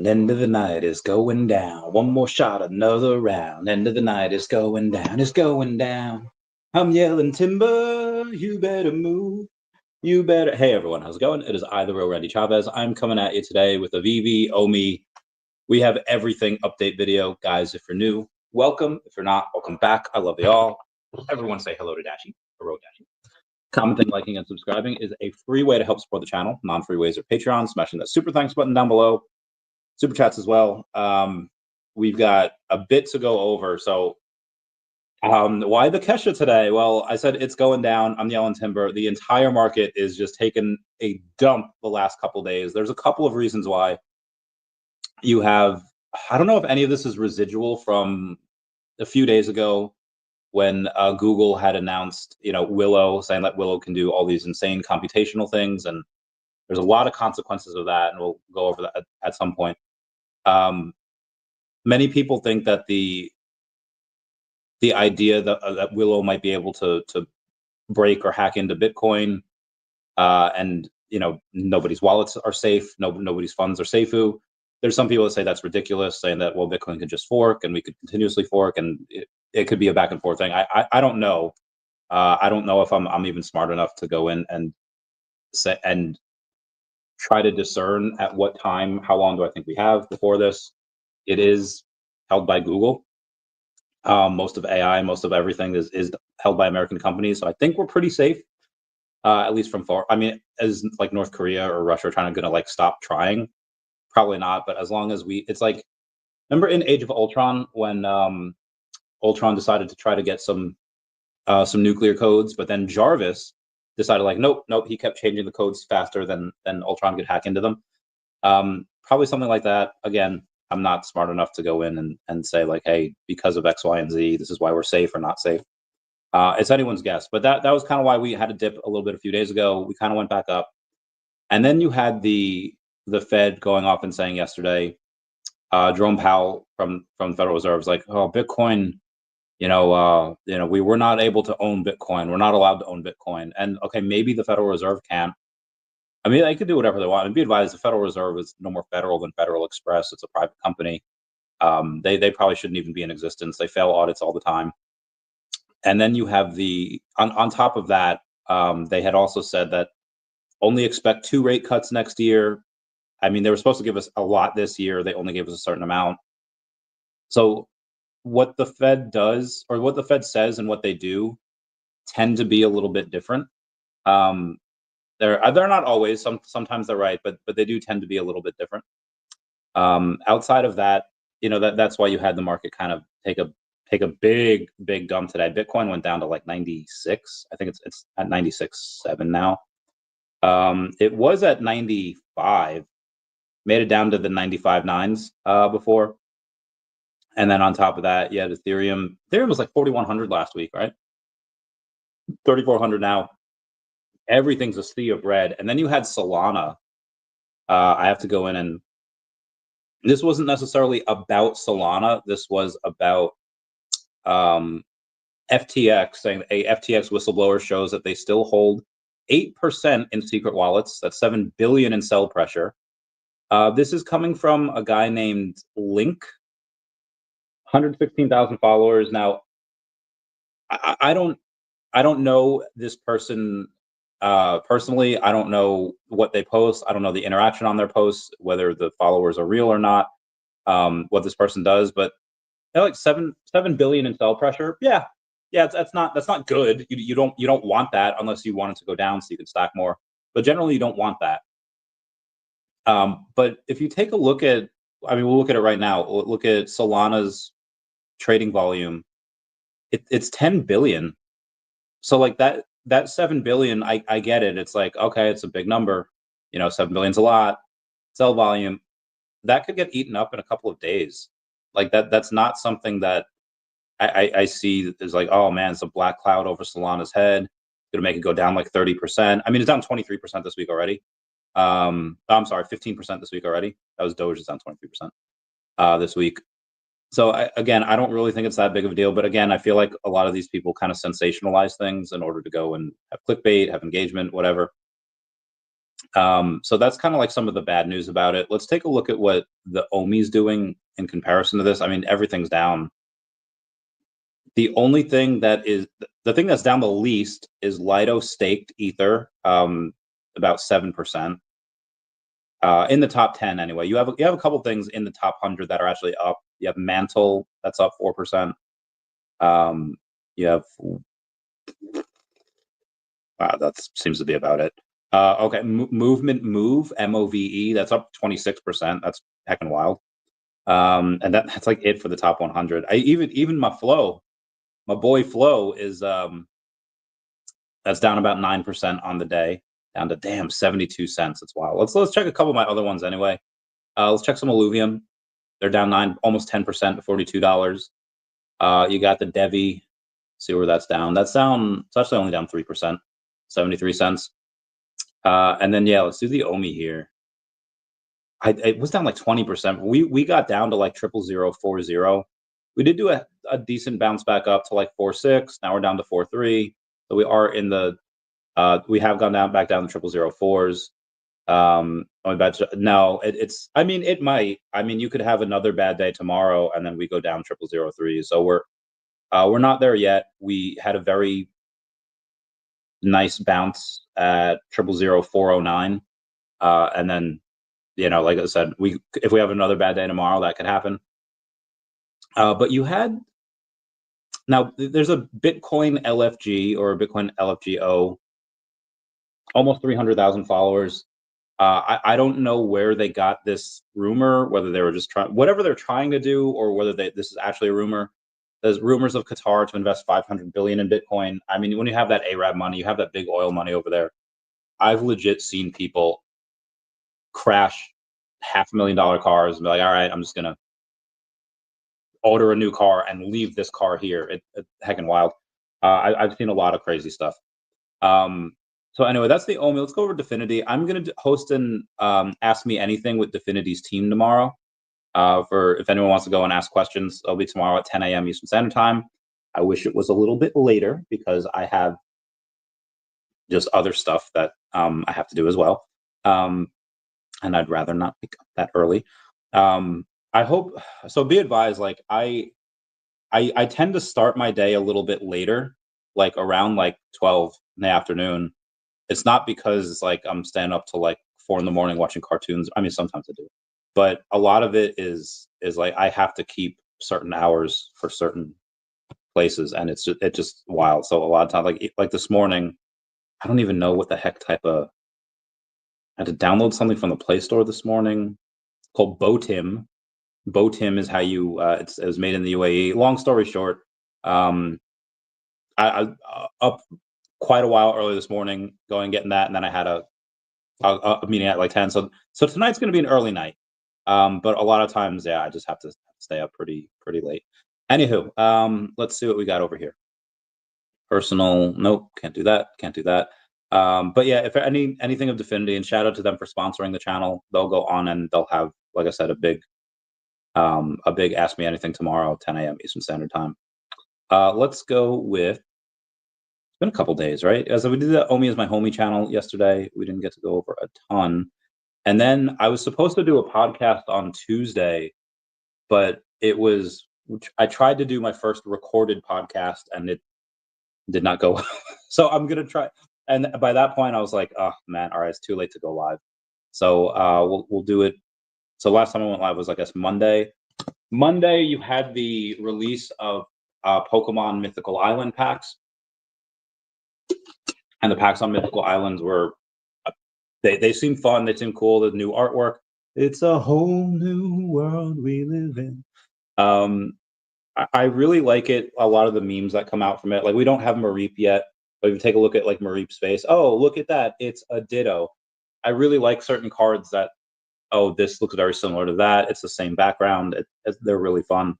down. End of the night is going down. One more shot, another round. End of the night is going down. It's going down. I'm yelling timber. You better move. You better. Hey everyone, how's it going? It is I, the real Randy Chavez. I'm coming at you today with a VeVe, OMI. We have everything update video, guys. If you're new, welcome. If you're not, welcome back. I love you all. Everyone say hello to Dashi. Hello, Dashi. Commenting, liking, and subscribing is a free way to help support the channel. Non-free ways are Patreon, smashing that super thanks button down below. Super chats as well. We've got a bit to go over. So why the Kesha today? Well, I said it's going down. I'm yelling timber. The entire market is just taking a dump the last couple days. There's a couple of reasons why. You have, I don't know if any of this is residual from a few days ago when Google had announced, Willow, saying that Willow can do all these insane computational things, and there's a lot of consequences of that, and we'll go over that at some point. Many people think that the idea that Willow might be able to break or hack into Bitcoin, and nobody's wallets are safe, nobody's funds are safe. There's some people that say that's ridiculous, saying that, well, Bitcoin can just fork and we could continuously fork, and it could be a back and forth thing. I don't know. I don't know if I'm even smart enough to go in and try to discern at what time, how long do I think we have before this. It is held by Google. Most of AI, most of everything is held by American companies. So I think we're pretty safe, at least from far. I mean, as like North Korea or Russia are gonna stop trying? Probably not, but as long as it's like, remember in Age of Ultron when Ultron decided to try to get some nuclear codes, but then Jarvis decided nope, he kept changing the codes faster than Ultron could hack into them. Probably something like that. Again, I'm not smart enough to go in and say hey, because of X, Y, and Z, this is why we're safe or not safe. It's anyone's guess, but that was kind of why we had to dip a little bit a few days ago. We kind of went back up, and then you had the Fed going off and saying yesterday, Jerome Powell from the Federal Reserve was like, oh, Bitcoin, we were not able to own Bitcoin. We're not allowed to own Bitcoin. And okay, maybe the Federal Reserve can. I mean, they could do whatever they want. And be advised, the Federal Reserve is no more federal than Federal Express. It's a private company. They probably shouldn't even be in existence. They fail audits all the time. And then you have on top of that, they had also said that only expect 2 rate cuts next year. I mean, they were supposed to give us a lot this year. They only gave us a certain amount. So what the Fed does, or what the Fed says and what they do, tend to be a little bit different. They're not always. Sometimes they're right, but they do tend to be a little bit different. Outside of that, that's why you had the market kind of take a big dump today. Bitcoin went down to 96. I think it's at 96.7 now. It was at 95. Made it down to the 95.9s before. And then on top of that, you had Ethereum. Ethereum was 4,100 last week, right? 3,400 now. Everything's a sea of red. And then you had Solana. I have to go in, and this wasn't necessarily about Solana. This was about FTX, saying a FTX whistleblower shows that they still hold 8% in secret wallets. That's 7 billion in sell pressure. This is coming from a guy named Link, 116,000 followers. Now, I don't know this person personally. I don't know what they post. I don't know the interaction on their posts, whether the followers are real or not. What this person does, but 7 billion in sell pressure. Yeah, that's not good. You don't want that unless you want it to go down so you can stack more. But generally, you don't want that. But if you take a look at, we'll look at it right now. We'll look at Solana's trading volume. It's 10 billion. So that 7 billion, I get it. It's okay, it's a big number. 7 billion's a lot. Sell volume, that could get eaten up in a couple of days. That's not something that I see as oh man, it's a black cloud over Solana's head. Gonna make it go down 30%. I mean, it's down 23% this week already. I'm sorry, 15% this week already. That was Doge, is down 23% this week. So again, I don't really think it's that big of a deal. But again, I feel like a lot of these people kind of sensationalize things in order to go and have clickbait, have engagement, whatever. So that's kind of like some of the bad news about it. Let's take a look at what the OMI is doing in comparison to this. I mean, everything's down. The only thing that is the thing that's down the least is Lido staked Ether, about 7%. In the top 10 anyway. You have a couple things in the top 100 that are actually up. You have Mantle, that's up 4%. You have that seems to be about it. Okay, Movement Move, MOVE, that's up 26%. That's heckin' wild. And that's like it for the top 100. Even my Flow, my boy Flow is that's down about 9% on the day, down to damn 72 cents. It's wild. Let's check a couple of my other ones anyway. Let's check some Illuvium. They're down almost 10% to $42. You got the Devi. See where that's down. That's down. It's actually only down 3%, 73 cents. And then yeah, let's do the OMI here. It was down like 20%. We got down to like 0.0040. We did do a decent bounce back up to like 4.6. Now we're down to 4.3. So we are in the we have gone back down to 0.004s. No, it's. I mean, it might. I mean, you could have another bad day tomorrow, and then we go down 0.003. So we're not there yet. We had a very nice bounce at 0.00409, and then like I said, if we have another bad day tomorrow, that could happen. But you had now there's a Bitcoin LFG or a Bitcoin LFGO, almost 300,000 followers. I don't know where they got this rumor, whether they were just whatever they're trying to do, or whether this is actually a rumor. There's rumors of Qatar to invest 500 billion in Bitcoin. I mean, when you have that Arab money, you have that big oil money over there. I've legit seen people crash $500,000 cars and be like, all right, I'm just gonna order a new car and leave this car here. It's heckin' wild. I've seen a lot of crazy stuff. So anyway, that's the OMI. Let's go over Definity. I'm going to host an Ask Me Anything with Definity's team tomorrow. For if anyone wants to go and ask questions, it'll be tomorrow at 10 a.m. Eastern Standard Time. I wish it was a little bit later because I have just other stuff that I have to do as well. And I'd rather not pick up that early. I hope so. Be advised, like I tend to start my day a little bit later, like around like 12 in the afternoon. It's not because it's like I'm staying up till like 4 in the morning watching cartoons. I mean, sometimes I do, but a lot of it is like I have to keep certain hours for certain places, and it's just wild. So a lot of times, like this morning, I don't even know what the heck type of. I had to download something from the Play Store this morning called Botim. Botim is how you. It was made in the UAE. Long story short, I up quite a while early this morning, going getting that, and then I had a meeting at like 10. So tonight's going to be an early night. But a lot of times, yeah, I just have to stay up pretty late. Anywho, let's see what we got over here. Personal, nope, can't do that. But yeah, if anything of Definity, and shout out to them for sponsoring the channel. They'll go on and they'll have, like I said, a big Ask Me Anything tomorrow, 10 a.m. Eastern Standard Time. Let's go with. It's been a couple days, right? As we did the OMI as my homie channel yesterday, we didn't get to go over a ton. And then I was supposed to do a podcast on Tuesday, but I tried to do my first recorded podcast and it did not go. So I'm going to try. And by that point, I was like, oh man, all right, it's too late to go live. So we'll do it. So last time I went live was, I guess, Monday. Monday, you had the release of Pokemon Mythical Island packs. And the packs on Mythical Islands were, they seem fun. They seem cool. The new artwork. It's a whole new world we live in. I really like it. A lot of the memes that come out from it. Like, we don't have Mareep yet, but if you take a look at like Mareep's face, oh, look at that. It's a Ditto. I really like certain cards that, oh, this looks very similar to that. It's the same background. They're really fun.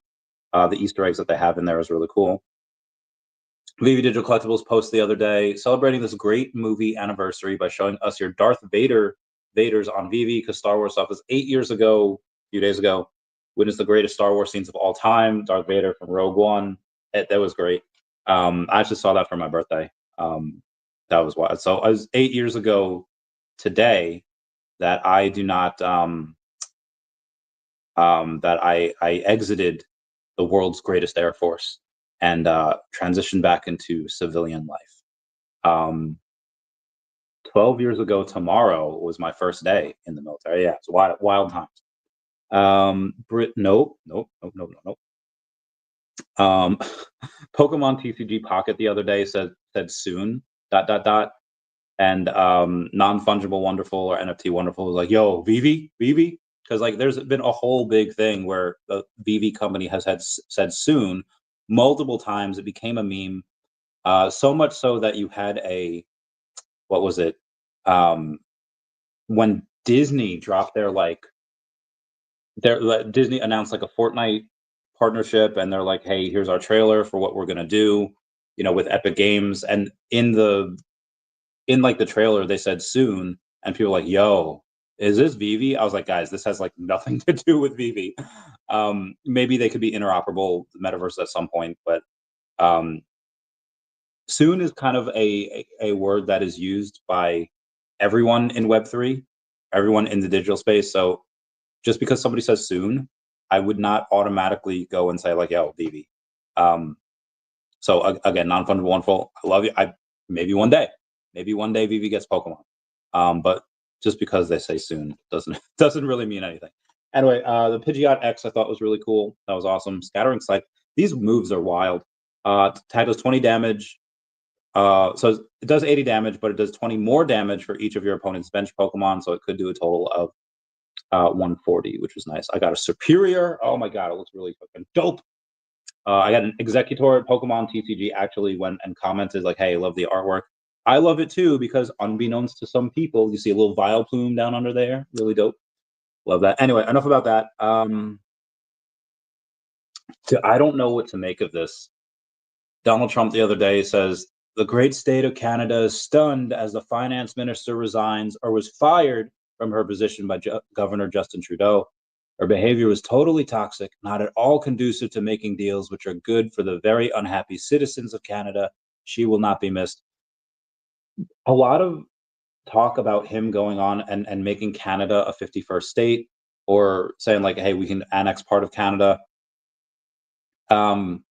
The Easter eggs that they have in there is really cool. VeVe Digital Collectibles post the other day celebrating this great movie anniversary by showing us your Darth Vaders on VeVe, because Star Wars stuff was 8 years ago, a few days ago. Witnessed the greatest Star Wars scenes of all time. Darth Vader from Rogue One. That was great. I actually saw that for my birthday. That was wild. So I was 8 years ago. today that I do not that I exited the world's greatest air force and transitioned back into civilian life. 12 years ago tomorrow was my first day in the military. Yeah, it's wild times. Nope. Pokemon TCG Pocket the other day said soon ... and non-fungible wonderful or NFT wonderful was like, yo, VeVe, because like there's been a whole big thing where the VeVe company has said soon multiple times. It became a meme, so much so that you had a, what was it, when Disney dropped Disney announced like a Fortnite partnership, and they're like, hey, here's our trailer for what we're gonna do, with Epic Games, and in like the trailer they said soon, and people were like, yo, is this VeVe? I was like, guys, this has like nothing to do with VeVe. Maybe they could be interoperable, the metaverse, at some point, but soon is kind of a word that is used by everyone in Web3, everyone in the digital space. So just because somebody says soon, I would not automatically go and say like, yo, VeVe. So again, non-fungible wonderful, I love you. Maybe one day VeVe gets Pokemon. But just because they say soon doesn't really mean anything. Anyway, the Pidgeot X I thought was really cool. That was awesome. Scattering Sight. These moves are wild. Tag does 20 damage. So it does 80 damage, but it does 20 more damage for each of your opponent's bench Pokemon. So it could do a total of 140, which is nice. I got a Superior. Oh my god, it looks really fucking dope. I got an Executor at Pokemon TCG actually went and commented like, hey, I love the artwork. I love it too, because unbeknownst to some people, you see a little Vileplume down under there. Really dope. Love that. Anyway, enough about that. I don't know what to make of this. Donald Trump the other day says, the great state of Canada is stunned as the finance minister resigns or was fired from her position by Governor Justin Trudeau. Her behavior was totally toxic, not at all conducive to making deals which are good for the very unhappy citizens of Canada. She will not be missed. A lot of talk about him going on and making Canada a 51st state, or saying like, hey, we can annex part of Canada. Remember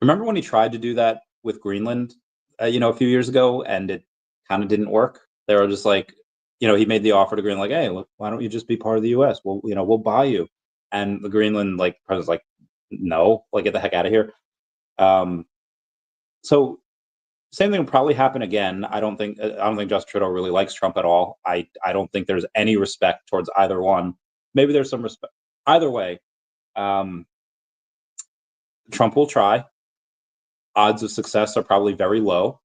when he tried to do that with Greenland, a few years ago, and it kind of didn't work? They were just like, he made the offer to Greenland, like, hey, look, why don't you just be part of the U.S.? We'll buy you. And the Greenland president's like, no, like, get the heck out of here. So same thing will probably happen again. I don't think Justin Trudeau really likes Trump at all. I don't think there's any respect towards either one. Maybe there's some respect. Either way, Trump will try. Odds of success are probably very low.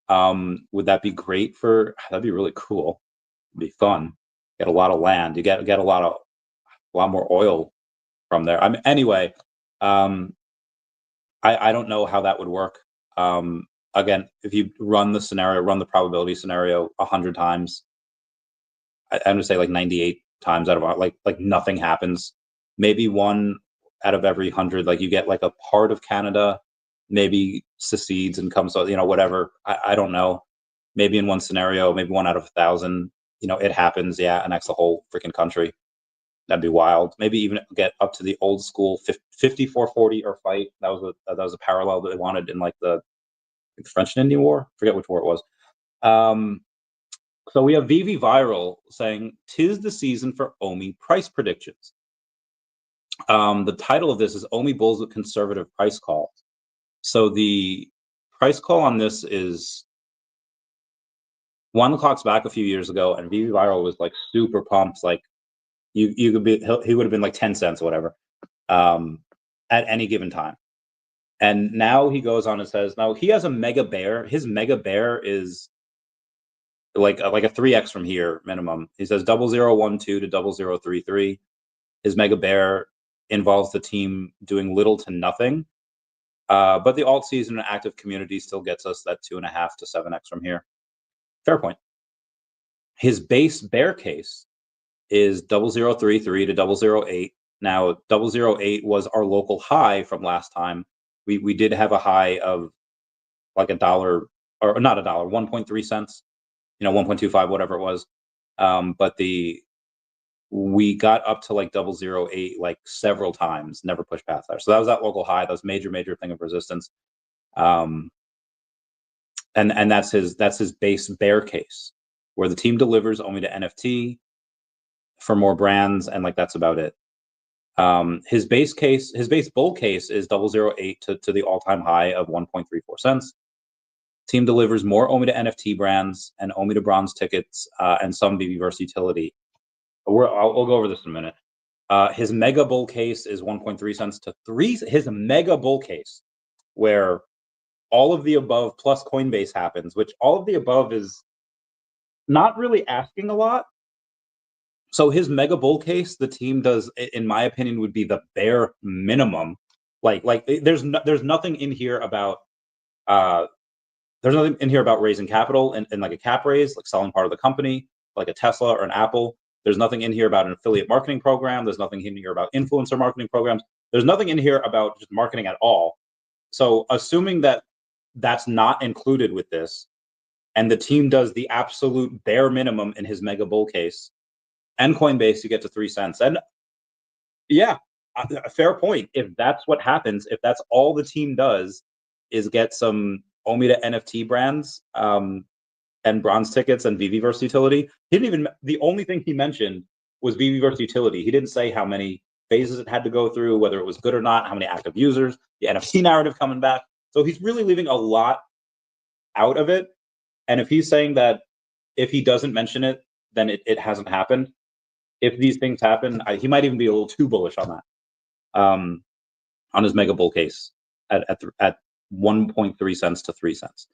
Would that be great that'd be really cool. It'd be fun. Get a lot of land. You get a lot more oil from there. Anyway, I don't know how that would work. Again, if you run the probability scenario 100 times, I'm gonna say like 98 times out of like nothing happens. Maybe one out of every 100, like you get like a part of Canada maybe secedes and comes, whatever. I don't know. Maybe in one scenario, maybe 1 out of 1,000, it happens. Yeah, annex the whole freaking country. That'd be wild. Maybe even get up to the old school 54-40 or fight. That was a parallel that they wanted in like the French and Indian War. Forget which war it was. So we have VeVe Viral saying, "'Tis the season for OMI price predictions." The title of this is OMI Bulls with Conservative Price Calls. So the price call on this is one clocks back a few years ago, and VeVe Viral was like super pumped. Like you could be, he would have been like 10 cents or whatever at any given time. And now he goes on and says, now he has a mega bear. His mega bear is like a 3x from here minimum. He says 0012 to 0033. His mega bear involves the team doing little to nothing. But the alt season and active community still gets us that 2.5 to 7x from here. Fair point. His base bear case is 0033 to 008. Now 008 was our local high from last time. We did have a high of like $1, or not $1, 1.3 cents. 1.25, whatever it was. But we got up to like 0.008 like several times, never pushed past there. So that was that local high. That was major thing of resistance. And that's his base bear case, where the team delivers only to NFT for more brands, and like that's about it. His base bull case is 0.008 to the all-time high of 1.34 cents. Team delivers more OMI to NFT brands and OMI to bronze tickets and some VeVe utility. I'll go over this in a minute. His mega bull case is 1.3 cents to 3. His mega bull case, where all of the above plus Coinbase happens, which all of the above is not really asking a lot. So his mega bull case, the team does, in my opinion, would be the bare minimum. Like there's nothing in here about raising capital and like a cap raise, like selling part of the company, like a Tesla or an Apple. There's nothing in here about an affiliate marketing program. There's nothing in here about influencer marketing programs. There's nothing in here about just marketing at all. So assuming that that's not included with this, and the team does the absolute bare minimum in his mega bull case, and Coinbase, you get to 3 cents. And yeah, a fair point. If that's what happens, if that's all the team does is get some OMI to NFT brands and bronze tickets and VeVe versus utility, the only thing he mentioned was VeVe versus utility. He didn't say how many phases it had to go through, whether it was good or not, how many active users, the NFT narrative coming back. So he's really leaving a lot out of it. And if he's saying that if he doesn't mention it, then it hasn't happened. If these things happen, he might even be a little too bullish on that, on his mega bull case at 1.3 cents to 3 cents.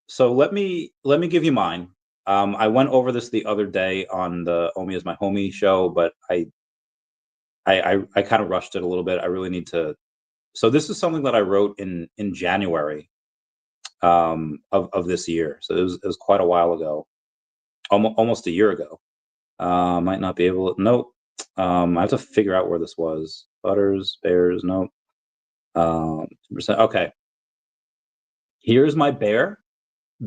So let me give you mine. I went over this the other day on the OMI is my homie show, but I kind of rushed it a little bit. I really need to. So this is something that I wrote in January of this year. So it was quite a while ago, almost a year ago. Might not be able to. Nope. I have to figure out where this was. Butters, bears. Nope. 2%. Okay. Here's my bear,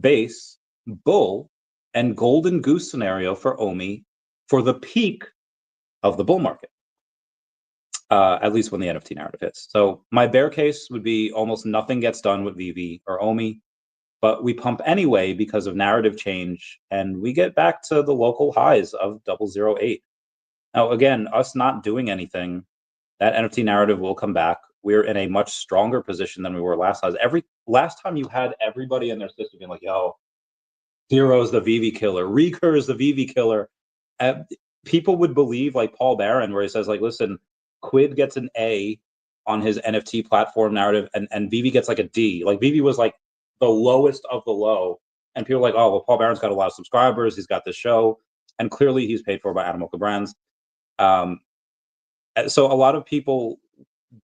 base, bull, and golden goose scenario for OMI for the peak of the bull market. At least when the NFT narrative hits. So my bear case would be almost nothing gets done with VeVe or OMI, but we pump anyway because of narrative change, and we get back to the local highs of 0.008. Now, again, us not doing anything, that NFT narrative will come back. We're in a much stronger position than we were last time. Last time you had everybody in their system being like, yo, Hero's the VeVe killer, Recur is the VeVe killer. People would believe, like Paul Barron, where he says, like, listen, Quid gets an A on his NFT platform narrative, and VeVe gets like a D. Like VeVe was like the lowest of the low, and people are like, oh, well, Paul Barron's got a lot of subscribers, he's got this show, and clearly he's paid for by Animoca Brands. So a lot of people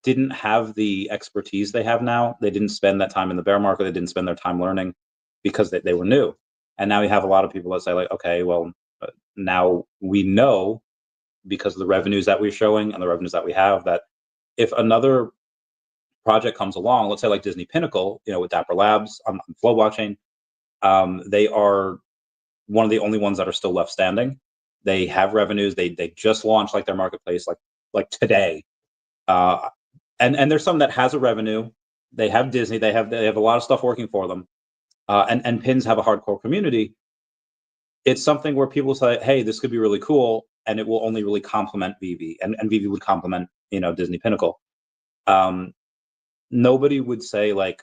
didn't have the expertise they have now. They didn't spend that time in the bear market. They didn't spend their time learning because they were new. And now you have a lot of people that say, like, okay, well, now we know, because of the revenues that we're showing and the revenues that we have, that if another project comes along, let's say like Disney Pinnacle, with Dapper Labs on Flow blockchain, they are one of the only ones that are still left standing. They have revenues. They just launched like their marketplace like today, and there's some that has a revenue. They have Disney. They have a lot of stuff working for them, and pins have a hardcore community. It's something where people say, hey, this could be really cool, and it will only really complement VeVe, and VeVe would complement Disney Pinnacle. Nobody would say like,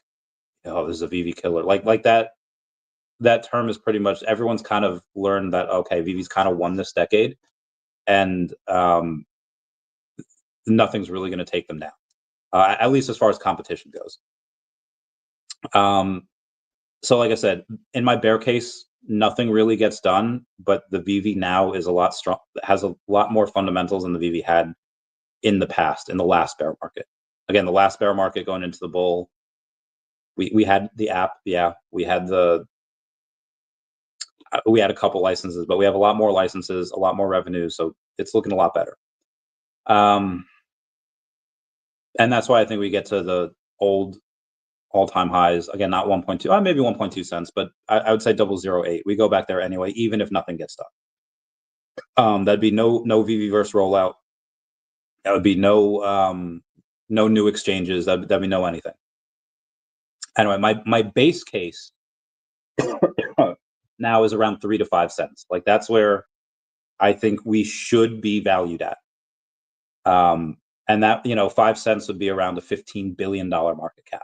oh, this is a VeVe killer. Like that term is pretty much, everyone's kind of learned that, okay, VeVe's kind of won this decade, and nothing's really going to take them down, at least as far as competition goes. So like I said, in my bear case, nothing really gets done, but the VeVe now is a lot strong, has a lot more fundamentals than the VeVe had in the past, in the last bear market. Again, the last bear market going into the bull, we had the app, yeah, we had a couple licenses, but we have a lot more licenses, a lot more revenue, so it's looking a lot better. And that's why I think we get to the old all-time highs. Again, not 1.2, maybe 1.2 cents, but I would say 008. We go back there anyway, even if nothing gets done. That'd be no VeVeverse rollout. That would be no new exchanges. That'd be no anything. Anyway, my base case now is around 3 to 5 cents. Like that's where I think we should be valued at. And that, 5 cents would be around a $15 billion market cap.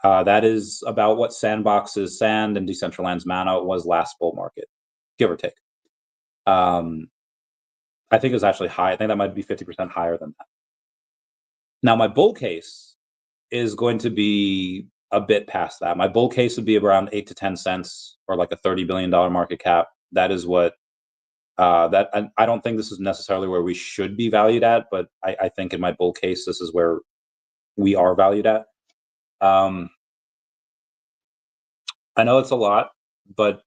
That is about what Sandbox's Sand and Decentraland's Mana was last bull market, give or take. I think it was actually high. I think that might be 50% higher than that. Now, my bull case is going to be a bit past that. My bull case would be around 8 to 10 cents or like a $30 billion market cap. That is what I don't think this is necessarily where we should be valued at, but I think in my bull case, this is where we are valued at. I know it's a lot, but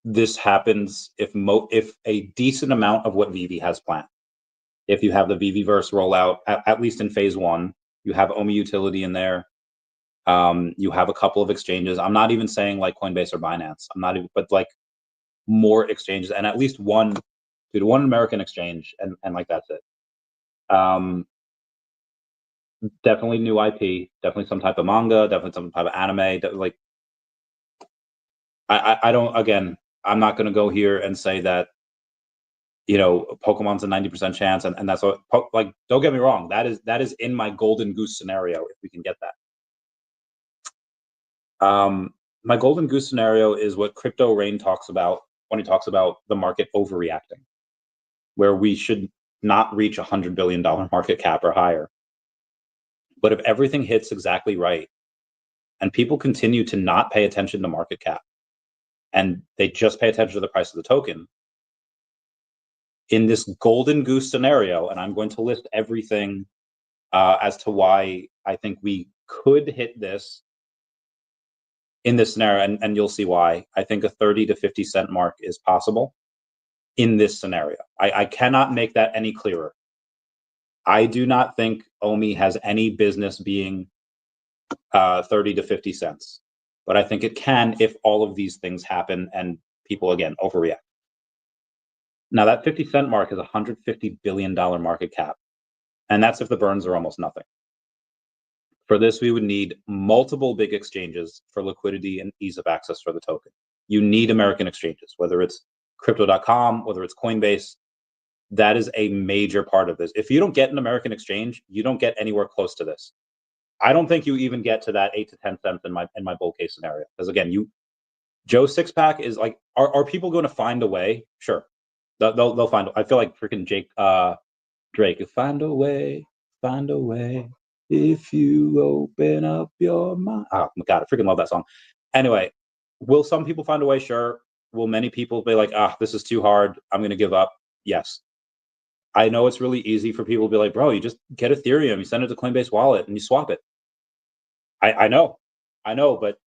this happens if a decent amount of what VeVe has planned. If you have the VeVeverse rollout, at least in phase 1, you have OMI utility in there. You have a couple of exchanges. I'm not even saying like Coinbase or Binance. I'm not even, but like more exchanges and at least one American exchange, and like that's it. Definitely new IP, definitely some type of manga, definitely some type of anime. Like I don't. Again, I'm not going to go here and say that Pokemon's a 90% chance, and that's what. Like, don't get me wrong. That is in my golden goose scenario if we can get that. My golden goose scenario is what Crypto Rain talks about when he talks about the market overreacting, where we should not reach $100 billion market cap or higher. But if everything hits exactly right, and people continue to not pay attention to market cap, and they just pay attention to the price of the token, in this golden goose scenario, and I'm going to list everything as to why I think we could hit this in this scenario, and you'll see why. I think a 30 to 50 cent mark is possible in this scenario. I cannot make that any clearer. I do not think OMI has any business being 30 to 50 cents, but I think it can if all of these things happen and people, again, overreact. Now, that 50-cent mark is a $150 billion market cap, and that's if the burns are almost nothing. For this, we would need multiple big exchanges for liquidity and ease of access for the token. You need American exchanges, whether it's Crypto.com, whether it's Coinbase. That is a major part of this. If you don't get an American exchange, you don't get anywhere close to this. I don't think you even get to that 8 to 10 cents in my bull case scenario. Because again, Joe Sixpack is like, are people going to find a way? Sure, they'll find. I feel like freaking Drake. Find a way if you open up your mind. Oh my god, I freaking love that song. Anyway, will some people find a way? Sure. Will many people be like, this is too hard, I'm going to give up? Yes. I know it's really easy for people to be like, bro, you just get Ethereum, you send it to Coinbase wallet, and you swap it. I know, but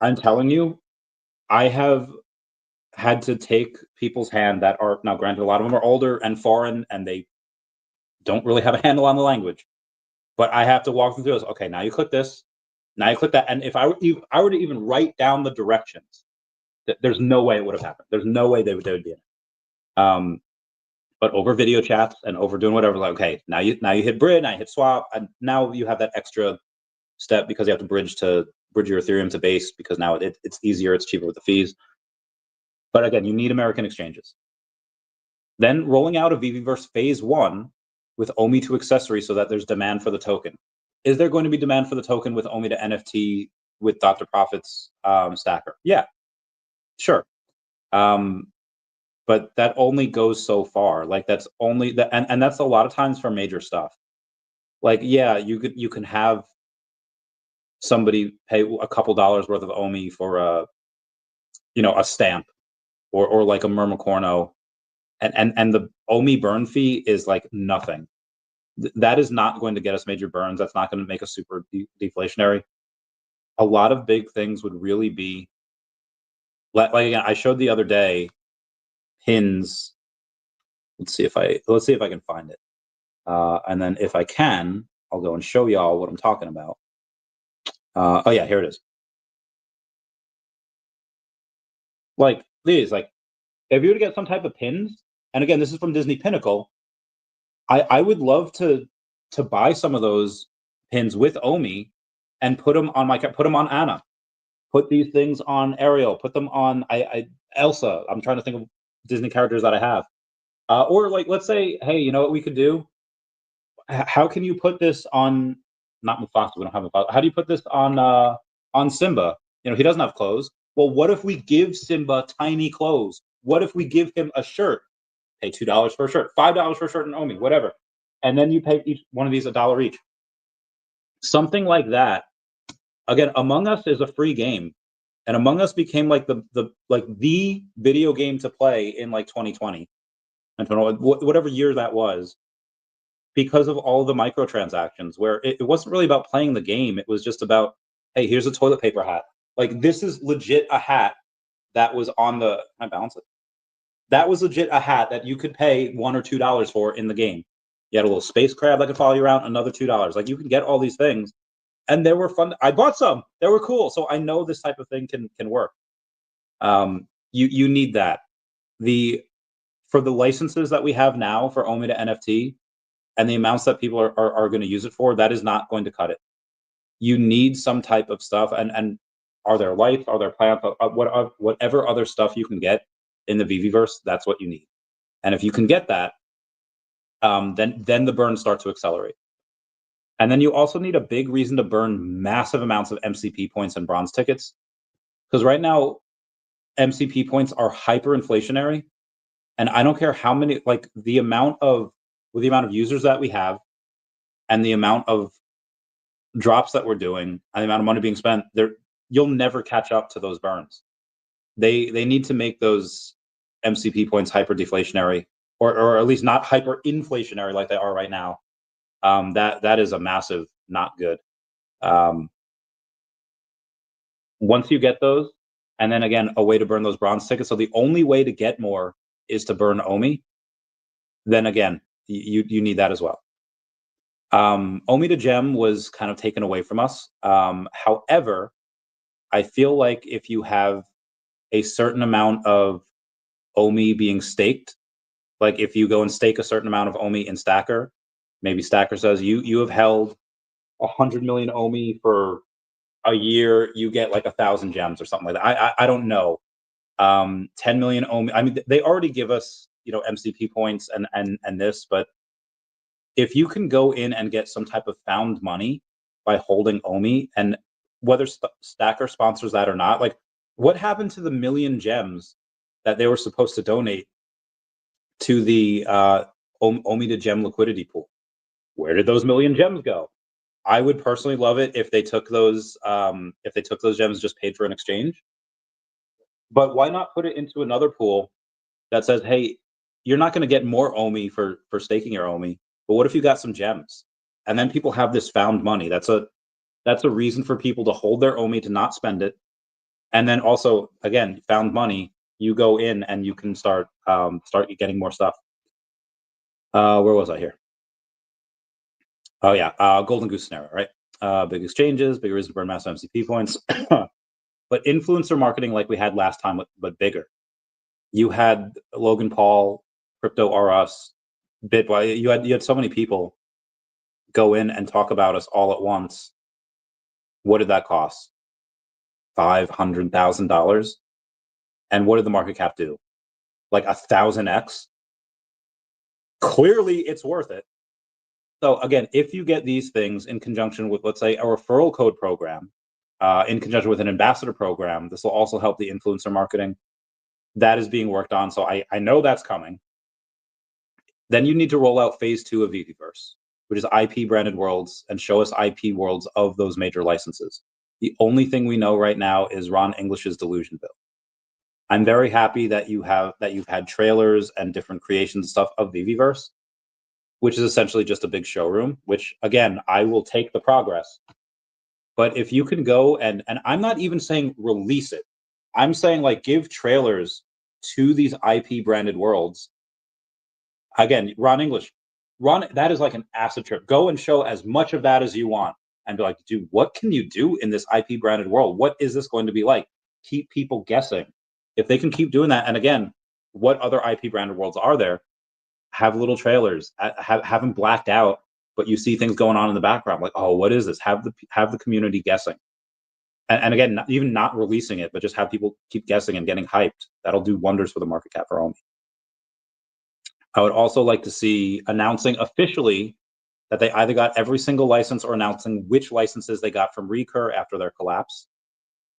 I'm telling you, I have had to take people's hand that are, now granted, a lot of them are older and foreign, and they don't really have a handle on the language. But I have to walk them through this. Okay, now you click this, now you click that, and if I were to even write down the directions, there's no way it would have happened. There's no way they would be in it. But over video chats and over doing whatever, like, okay, now you hit bridge, now you hit swap, and now you have that extra step because you have to bridge your Ethereum to Base, because now it's easier, it's cheaper with the fees. But again, you need American exchanges. Then rolling out a VeVeverse phase 1 with OMI to accessory so that there's demand for the token. Is there going to be demand for the token with OMI to NFT with Dr. Profit's stacker? Yeah, sure. But that only goes so far. Like that's only the, and that's a lot of times for major stuff. Like, yeah, you can have somebody pay a couple dollars worth of OMI for a stamp or like a Myrmicorno, and the OMI burn fee is like nothing. That is not going to get us major burns. That's not going to make us super deflationary. A lot of big things would really be like again, I showed the other day pins. Let's see if I can find it. And then if I can, I'll go and show y'all what I'm talking about. Oh yeah, here it is. Like these, like if you were to get some type of pins, and again, this is from Disney Pinnacle. I would love to buy some of those pins with Omi and put them on put them on Anna, put these things on Ariel, put them on Elsa. I'm trying to think of Disney characters that I have. Or like, let's say, hey, you know what we could do? How can you put this on? Not Mufasa. We don't have Mufasa. How do you put this on Simba? You know, he doesn't have clothes. Well, what if we give Simba tiny clothes? What if we give him a shirt? Pay $2 for a shirt, $5 for a shirt in Omi, whatever, and then you pay each one of these $1 each. Something like that. Again, Among Us is a free game, and Among Us became like the video game to play in like 2020 and whatever year that was, because of all the microtransactions where it wasn't really about playing the game. It was just about, hey, here's a toilet paper hat. Like this is legit a hat that was on the. Can I balance it? That was legit a hat that you could pay $1 or $2 for in the game. You had a little space crab that could follow you around, another $2. Like you can get all these things, and they were fun. I bought some; they were cool. So I know this type of thing can work. You need that. The For the licenses that we have now for OMI to NFT and the amounts that people are going to use it for, that is not going to cut it. You need some type of stuff, and are there lights? Are there plants? Whatever other stuff you can get in the VeVeverse, that's what you need. And if you can get that, then the burns start to accelerate. And then you also need a big reason to burn massive amounts of MCP points and bronze tickets, because right now MCP points are hyperinflationary, and I don't care how many, like the amount of users that we have, and the amount of drops that we're doing, and the amount of money being spent, you'll never catch up to those burns. They need to make those MCP points hyper deflationary, or at least not hyperinflationary like they are right now. That is a massive not good. Once you get those, and then again, a way to burn those bronze tickets. So the only way to get more is to burn OMI. Then again, you need that as well. OMI to gem was kind of taken away from us. However, I feel like if you have a certain amount of OMI being staked, like if you go and stake a certain amount of OMI in Stacker, maybe Stacker says you have held 100 million OMI for a year, you get like 1,000 gems or something like that. I don't know. 10 million OMI. I mean, they already give us, you know, MCP points and this, but if you can go in and get some type of found money by holding OMI, and whether Stacker sponsors that or not, like what happened to the million gems that they were supposed to donate to the OMI to gem liquidity pool? Where did those million gems go? I would personally love it if they took those gems, just paid for an exchange. But why not put it into another pool that says, hey, you're not going to get more OMI for staking your OMI, but what if you got some gems? And then people have this found money. That's a reason for people to hold their OMI, to not spend it. And then also, again, found money, you go in and you can start getting more stuff. Where was I here? Oh yeah, golden goose scenario, right? Big exchanges, bigger reason to burn massive MCP points. But influencer marketing like we had last time, but bigger. You had Logan Paul, Crypto R Us, Bitwise. You had so many people go in and talk about us all at once. What did that cost? $500,000. And what did the market cap do? Like 1,000x. Clearly, it's worth it. So again, if you get these things in conjunction with, let's say, a referral code program, in conjunction with an ambassador program, this will also help the influencer marketing. That is being worked on, so I know that's coming. Then you need to roll out phase 2 of VeVeverse, which is IP branded worlds, and show us IP worlds of those major licenses. The only thing we know right now is Ron English's Delusionville. I'm very happy that you've had trailers and different creations and stuff of VeVeverse, which is essentially just a big showroom, which again, I will take the progress. But if you can go and I'm not even saying release it, I'm saying like give trailers to these IP branded worlds. Again, Ron English, that is like an acid trip. Go and show as much of that as you want. and be like, dude, what can you do in this IP branded world? What is this going to be like? Keep people guessing. If they can keep doing that, and again, what other IP branded worlds are there? Have little trailers, have them blacked out, but you see things going on in the background. Like, oh, what is this? Have the community guessing. And again, even not releasing it, but just have people keep guessing and getting hyped. That'll do wonders for the market cap for OMI. I would also like to see announcing officially that they either got every single license or announcing which licenses they got from Recur after their collapse.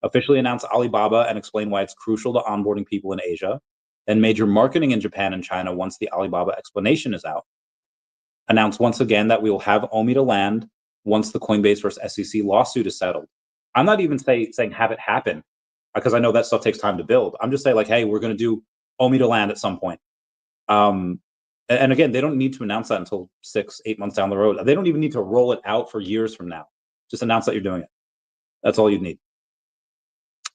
Officially announce Alibaba and explain why it's crucial to onboarding people in Asia. Then major marketing in Japan and China once the Alibaba explanation is out. Announce once again that we will have OMI to land once the Coinbase versus SEC lawsuit is settled. I'm not even saying have it happen, because I know that stuff takes time to build. I'm just saying, like, hey, we're going to do OMI to land at some point. And again, they don't need to announce that until 6-8 months down the road. They don't even need to roll it out for years from now. Just announce that you're doing it. That's all you need.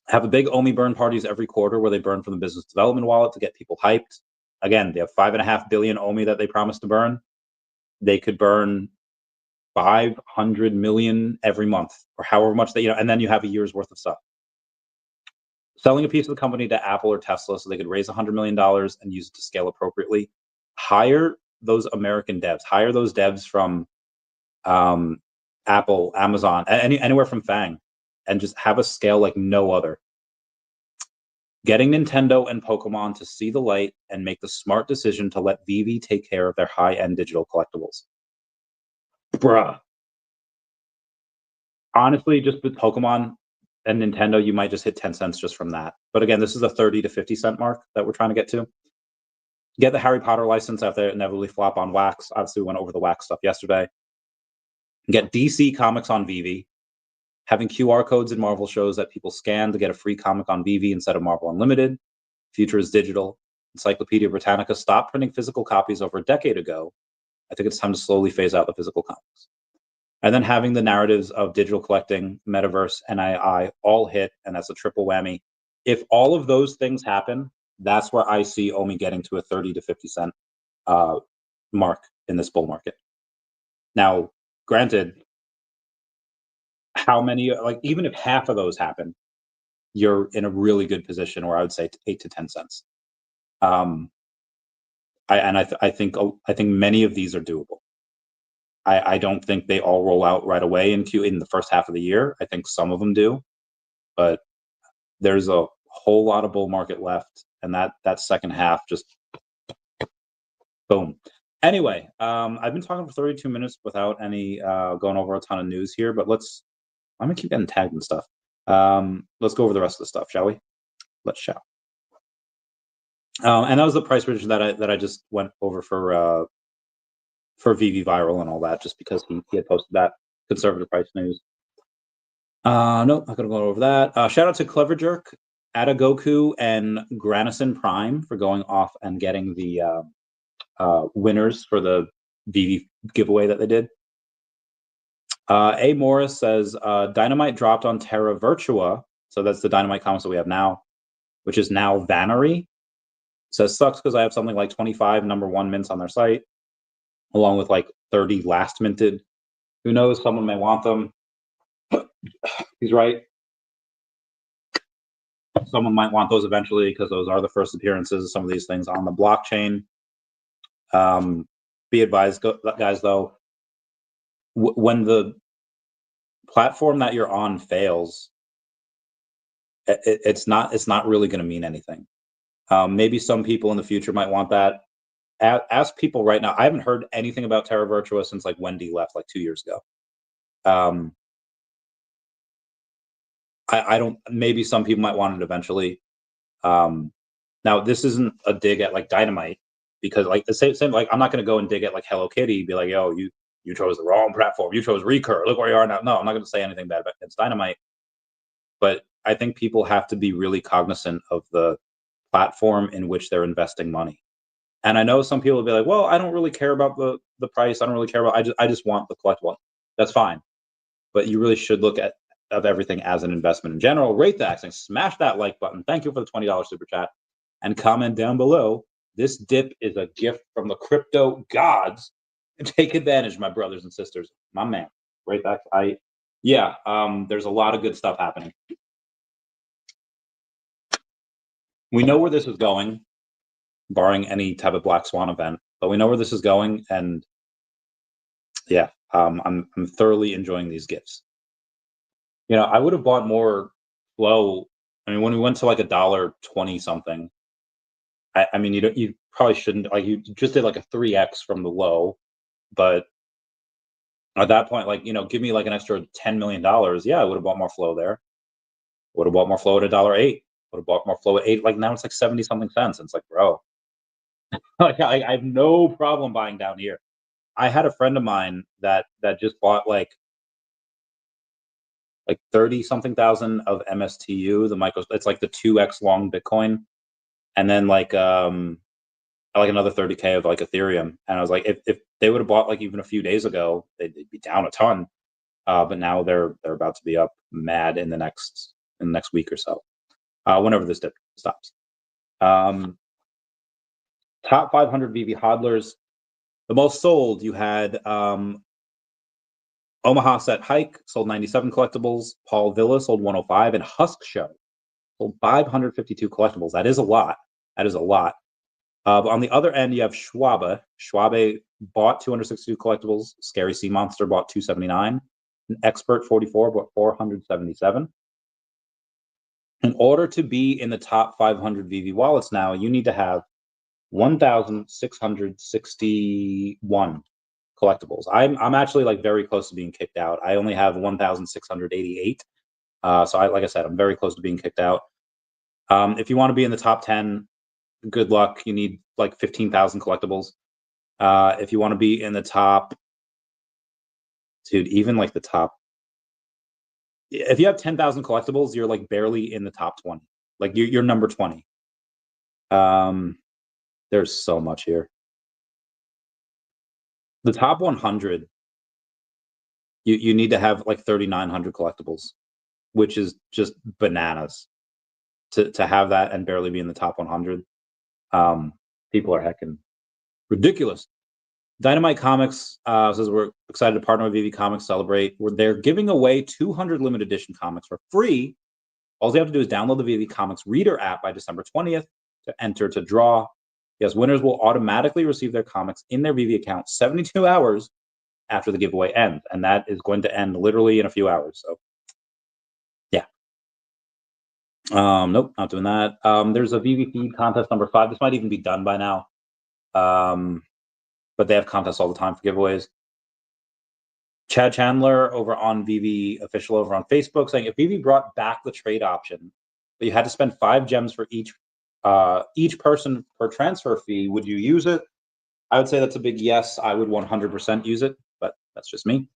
Have a big OMI burn parties every quarter where they burn from the business development wallet to get people hyped. Again, they have 5.5 billion OMI that they promised to burn. They could burn 500 million every month, or however much they, and then you have a year's worth of stuff. Selling a piece of the company to Apple or Tesla so they could raise $100 million and use it to scale appropriately. Hire those American devs. Hire those devs from Apple, Amazon, anywhere from Fang, and just have a scale like no other. Getting Nintendo and Pokemon to see the light and make the smart decision to let VeVe take care of their high-end digital collectibles. Bruh. Honestly, just with Pokemon and Nintendo, you might just hit 10 cents just from that. But again, this is a 30 to 50 cent mark that we're trying to get to. Get the Harry Potter license out there, inevitably flop on Wax. Obviously, we went over the Wax stuff yesterday. Get DC comics on VeVe. Having QR codes in Marvel shows that people scan to get a free comic on VeVe instead of Marvel Unlimited. Future is digital. Encyclopedia Britannica stopped printing physical copies over a decade ago. I think it's time to slowly phase out the physical comics. And then having the narratives of digital collecting, metaverse, NII all hit, and that's a triple whammy. If all of those things happen, that's where I see OMI getting to a 30 to 50 cent mark in this bull market. Now, granted, how many, like, even if half of those happen, you're in a really good position, where I would say 8 to 10 cents. I think many of these are doable. I don't think they all roll out right away in the first half of the year. I think some of them do, but there's a whole lot of bull market left, and that second half just boom. Anyway, I've been talking for 32 minutes without any going over a ton of news here, but I'm gonna keep getting tagged and stuff. Let's go over the rest of the stuff, shall we? Let's shall. And that was the price prediction that I just went over for VeVe Viral and all that, just because he had posted that conservative price news. Nope, not gonna go over that. Shout out to Clever Jerk, Adagoku, and Granison Prime for going off and getting the winners for the VeVe giveaway that they did. A. Morris says, Dynamite dropped on Terra Virtua. So that's the Dynamite comments that we have now, which is now Vannery. Says, sucks because I have something like 25 number 1 mints on their site, along with like 30 last minted. Who knows? Someone may want them. He's right. Someone might want those eventually, because those are the first appearances of some of these things on the blockchain. Be advised, guys, though, when the platform that you're on fails, it's not really going to mean anything. Maybe some people in the future might want that. Ask people right now. I haven't heard anything about Terra Virtua since like Wendy left like 2 years ago. I don't. Maybe some people might want it eventually. Now this isn't a dig at like Dynamite, because like the same like I'm not going to go and dig at like Hello Kitty, be like, yo, you chose the wrong platform. You chose Recur. Look where you are now. No, I'm not going to say anything bad against Dynamite. But I think people have to be really cognizant of the platform in which they're investing money. And I know some people will be like, well, I don't really care about the price. I don't really care about. I just want the collectible. That's fine. But you really should look at everything as an investment in general. Rate that thing. Smash that like button. Thank you for the $20 super chat. And comment down below. This dip is a gift from the crypto gods. Take advantage, my brothers and sisters. My man. Rate that. Yeah, there's a lot of good stuff happening. We know where this is going, barring any type of black swan event, but we know where this is going, and yeah, I'm thoroughly enjoying these gifts. I would have bought more flow. I mean, when we went to like $1.20 something, I mean, you probably shouldn't, like, you just did like a 3x from the low, but at that point, like, give me like an extra $10 million. Yeah, I would have bought more flow there. Would have bought more flow at $1.08. Would have bought more flow at 8. Like, now it's like 70 something cents. And it's like, bro, like, I have no problem buying down here. I had a friend of mine that just bought like 30 something thousand of MSTU, the micro. It's like the 2x long Bitcoin, and then like another 30K of like Ethereum. And I was like, if they would have bought like even a few days ago, they'd be down a ton. But now they're about to be up mad in the next week or so, whenever this dip stops. Top 500 VeVe hodlers. The most sold, you had Omaha Set Hike sold 97 collectibles. Paul Villa sold 105, and Husk Show sold 552 collectibles. That is a lot. That is a lot. But on the other end, you have Schwabe. Schwabe bought 262 collectibles. Scary Sea Monster bought 279. An Expert 44 bought 477. In order to be in the top 500 VeVe wallets now, you need to have 1,661 collectibles. I'm actually like very close to being kicked out. I only have 1,688. So like I said, I'm very close to being kicked out. If you want to be in the top 10, good luck. You need like 15,000 collectibles. If you want to be in the top, dude, even like the top, if you have 10,000 collectibles, you're like barely in the top 20. Like you're number 20. There's so much here. The top 100, you need to have like 3,900 collectibles, which is just bananas to have that and barely be in the top 100. People are heckin' ridiculous. Dynamite Comics says we're excited to partner with VeVe Comics Celebrate. They're giving away 200 limited edition comics for free. All you have to do is download the VeVe Comics Reader app by December 20th to enter to draw. Yes, winners will automatically receive their comics in their VeVe account 72 hours after the giveaway ends, and that is going to end literally in a few hours. So, yeah. Nope, not doing that. There's a VeVe Feed contest number 5. This might even be done by now. But they have contests all the time for giveaways. Chad Chandler over on VeVe Official over on Facebook saying, if VeVe brought back the trade option, but you had to spend 5 gems for each person per transfer fee, would you use it? I would say that's a big yes. I would 100% use it, but that's just me.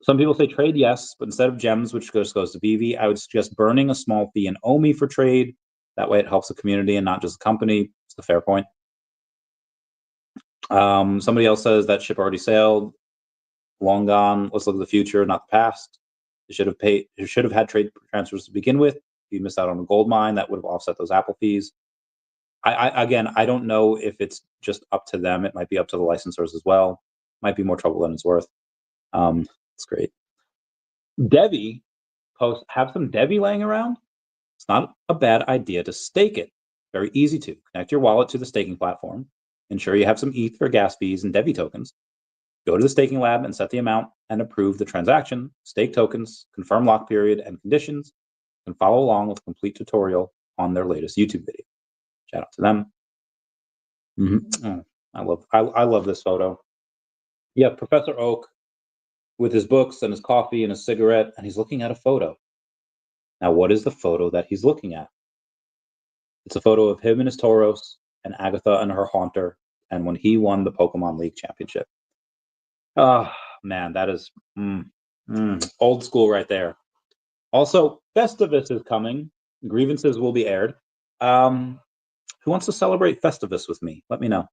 Some people say trade yes, but instead of gems, which goes to VeVe, I would suggest burning a small fee in OMI for trade. That way it helps the community and not just the company. It's a fair point. Somebody else says that ship already sailed. Long gone. Let's look at the future, not the past. You should have had trade transfers to begin with. If you missed out on a gold mine, that would have offset those Apple fees. Again, I don't know if it's just up to them. It might be up to the licensors as well. Might be more trouble than it's worth. It's great. Devi posts, have some Devi laying around? It's not a bad idea to stake it. Very easy to. Connect your wallet to the staking platform. Ensure you have some ETH for gas fees and Devi tokens. Go to the staking lab and set the amount and approve the transaction, stake tokens, confirm lock period and conditions, and follow along with a complete tutorial on their latest YouTube video. Shout out to them. Oh, I love this photo. Yeah, Professor Oak with his books and his coffee and his cigarette, and he's looking at a photo. Now, what is the photo that he's looking at? It's a photo of him and his Tauros and Agatha and her Haunter, and when he won the Pokemon League Championship. Oh, man, that is old school right there. Also, Festivus is coming. Grievances will be aired. Who wants to celebrate Festivus with me? Let me know.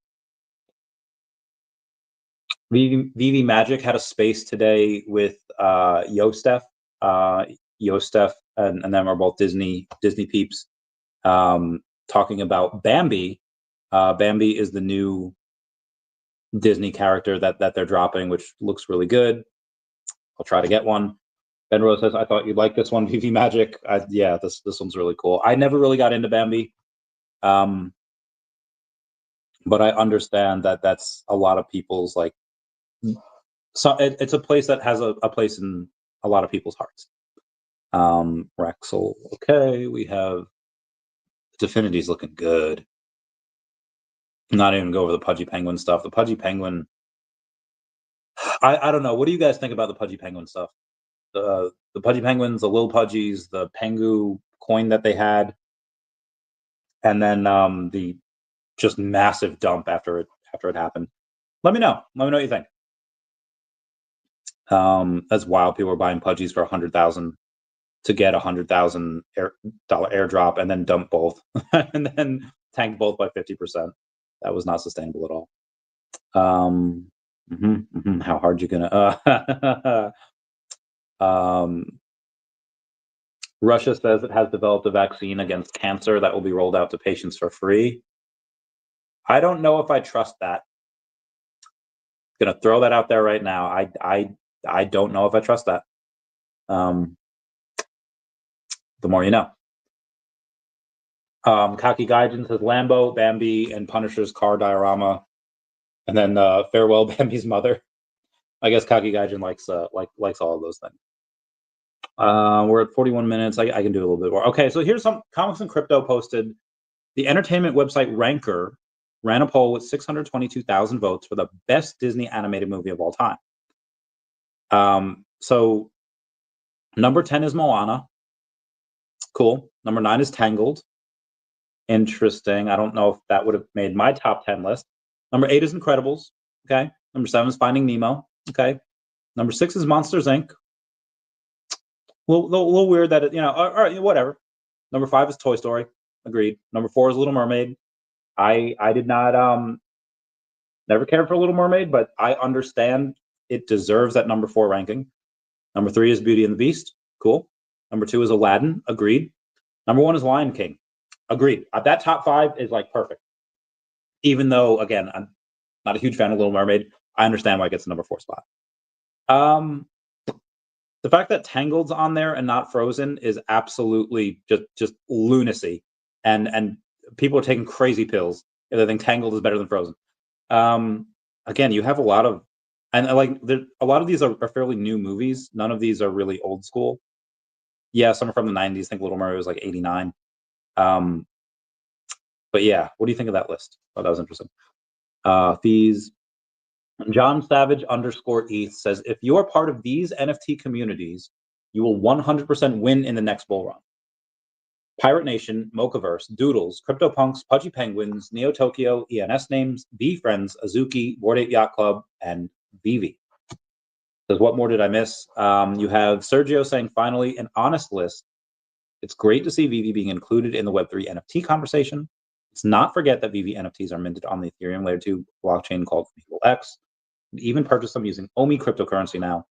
VeVe Magic had a space today with Yostef. Yostef and them are both Disney peeps. Talking about Bambi. Bambi is the new Disney character that they're dropping, which looks really good. I'll try to get one. Ben Rose says, I thought you'd like this one, VeVe Magic. Yeah, this one's really cool. I never really got into Bambi, but I understand that that's a lot of people's like. So it's a place that has a place in a lot of people's hearts. Rexel, okay. We have Definity's looking good. Not even go over the Pudgy Penguin stuff. The Pudgy Penguin, I don't know. What do you guys think about the Pudgy Penguin stuff? The Pudgy Penguins, the Lil Pudgies, the Pengu coin that they had, and then the just massive dump after it happened. Let me know. Let me know what you think. That's wild. People were buying Pudgies for $100,000 to get $100,000 airdrop, and then dump both, and then tanked both by 50%. That was not sustainable at all. How hard you gonna? Russia says it has developed a vaccine against cancer that will be rolled out to patients for free. I don't know if I trust that. Gonna throw that out there right now. I don't know if I trust that. The more you know. Kaki Gaijin says Lambo, Bambi, and Punisher's car diorama, and then farewell Bambi's mother. I guess Kaki Gaijin likes all of those things. We're at 41 minutes. I can do a little bit more. Okay, so here's some Comics and Crypto posted. The entertainment website Ranker ran a poll with 622,000 votes for the best Disney animated movie of all time. So number 10 is Moana. Cool. Number 9 is Tangled. Interesting. I don't know if that would have made my top 10 list. Number 8 is Incredibles. Okay. Number 7 is Finding Nemo. Okay. Number 6 is Monsters Inc. A little weird that it, all right, whatever. Number 5 is Toy Story. Agreed. Number 4 is Little Mermaid. I did not never cared for Little Mermaid, but I understand it deserves that number 4 ranking. Number 3 is Beauty and the Beast. Cool. Number 2 is Aladdin. Agreed. Number 1 is Lion King. Agreed. That top 5 is like perfect. Even though, again, I'm not a huge fan of Little Mermaid, I understand why it gets the number 4 spot. The fact that Tangled's on there and not Frozen is absolutely just lunacy, and people are taking crazy pills if they think Tangled is better than Frozen. Again, you have a lot of, and like a lot of these are fairly new movies. None of these are really old school. Yeah, some are from the 90s. I think Little Mermaid was like 89. But yeah, what do you think of that list? Oh, that was interesting. Fees. John Savage _ETH says, if you are part of these NFT communities, you will 100% win in the next bull run. Pirate Nation, Mochaverse, Doodles, CryptoPunks, Pudgy Penguins, Neo Tokyo, ENS Names, B Friends, Azuki, Bored Ape Yacht Club, and VeVe. Says, what more did I miss? You have Sergio saying, finally, an honest list. It's great to see VeVe being included in the Web3 NFT conversation. Let's not forget that VeVe NFTs are minted on the Ethereum Layer 2 blockchain called VeVeX. We even purchase them using OMI cryptocurrency now.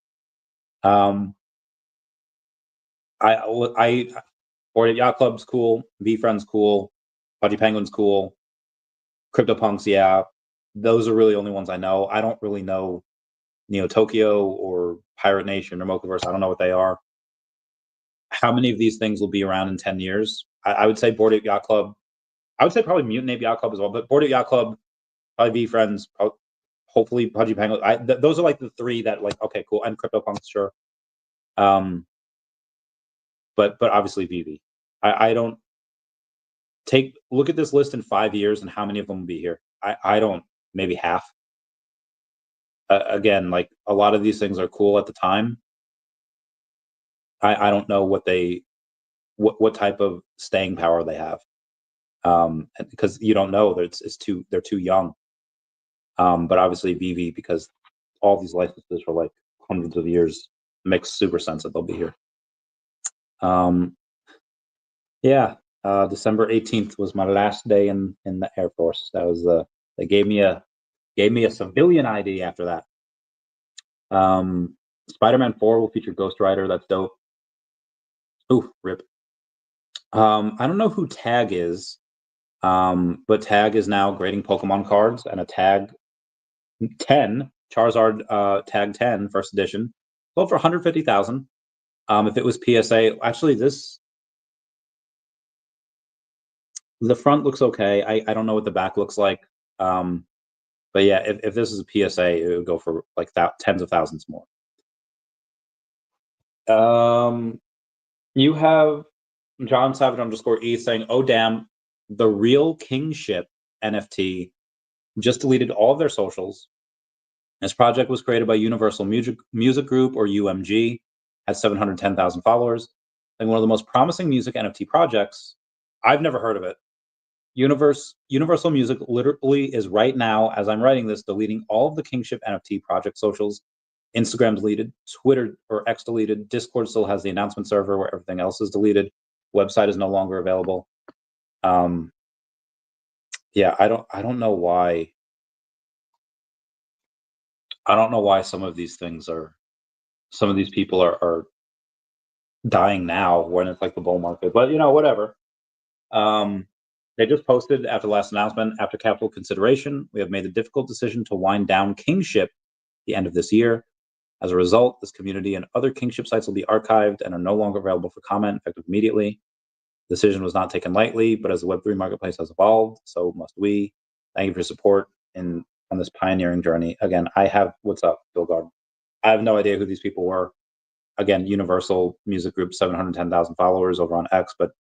Bored Ape Yacht Club's cool. VeFriend's cool. Pudgy Penguin's cool. CryptoPunks, yeah. Those are really the only ones I know. I don't really know Neo Tokyo or Pirate Nation or Mochaverse. I don't know what they are. How many of these things will be around in 10 years? I would say Bored Ape Yacht Club. I would say probably Mutant Ape Yacht Club as well, but Bored Ape Yacht Club, probably VeFriends, hopefully Pudgy Penguin. Those are like the 3 that like, okay, cool. And CryptoPunks, sure. But obviously VeVe. I don't look at this list in 5 years and how many of them will be here. I don't, maybe half. Again, like a lot of these things are cool at the time. I don't know what type of staying power they have. Because you don't know, they're too young. But obviously VeVe, because all these licenses for like hundreds of years, makes super sense that they'll be here. Yeah, December 18th was my last day in the Air Force. That was they gave me a civilian ID after that. Spider-Man 4 will feature Ghost Rider. That's dope. Ooh, rip. I don't know who Tag is, but Tag is now grading Pokemon cards, and a Tag 10, Charizard Tag 10, first edition, Sold for 150,000. If it was PSA, actually the front looks okay. I don't know what the back looks like. But yeah, if this is a PSA, it would go for like tens of thousands more. You have John Savage _E saying, "Oh damn, the real Kingship NFT just deleted all of their socials. This project was created by Universal Music Group, or UMG, has 710,000 followers. Like one of the most promising music NFT projects. I've never heard of it. Universal Music literally is right now, as I'm writing this, deleting all of the Kingship NFT project socials. Instagram deleted, Twitter or X deleted, Discord still has the announcement server where everything else is deleted. Website is no longer available. Yeah, I don't know why. I don't know why some of these people are dying now when it's like the bull market, but whatever. They just posted after the last announcement, after capital consideration, we have made the difficult decision to wind down Kingship the end of this year. As a result, this community and other Kingship sites will be archived and are no longer available for comment effective immediately. The decision was not taken lightly, but as the Web3 marketplace has evolved, so must we. Thank you for your support on this pioneering journey. Again, what's up, Bill Gard? I have no idea who these people were. Again, Universal Music Group, 710,000 followers over on X, but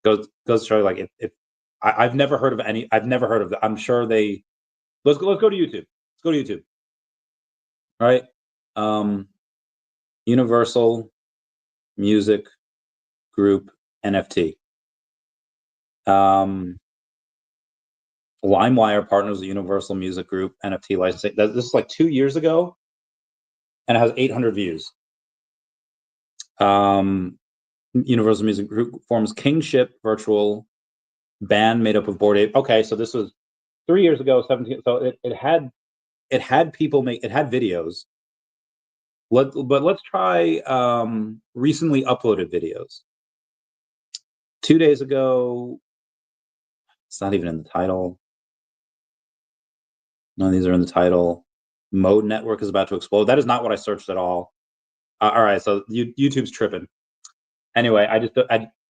goes to show you, like, if I've never heard of any. I've never heard of that. I'm sure they. Let's go to YouTube. Let's go to YouTube. All right. Universal Music Group NFT. LimeWire partners with Universal Music Group NFT licensing. This is like 2 years ago, and it has 800 views. Universal Music Group forms Kingship virtual band made up of Bored Ape. Okay, so this was 3 years ago, 17. So it had people it had videos. But let's try recently uploaded videos. 2 days ago, it's not even in the title. None of these are in the title. Mode network is about to explode. That is not what I searched at all. All right, so YouTube's tripping. Anyway,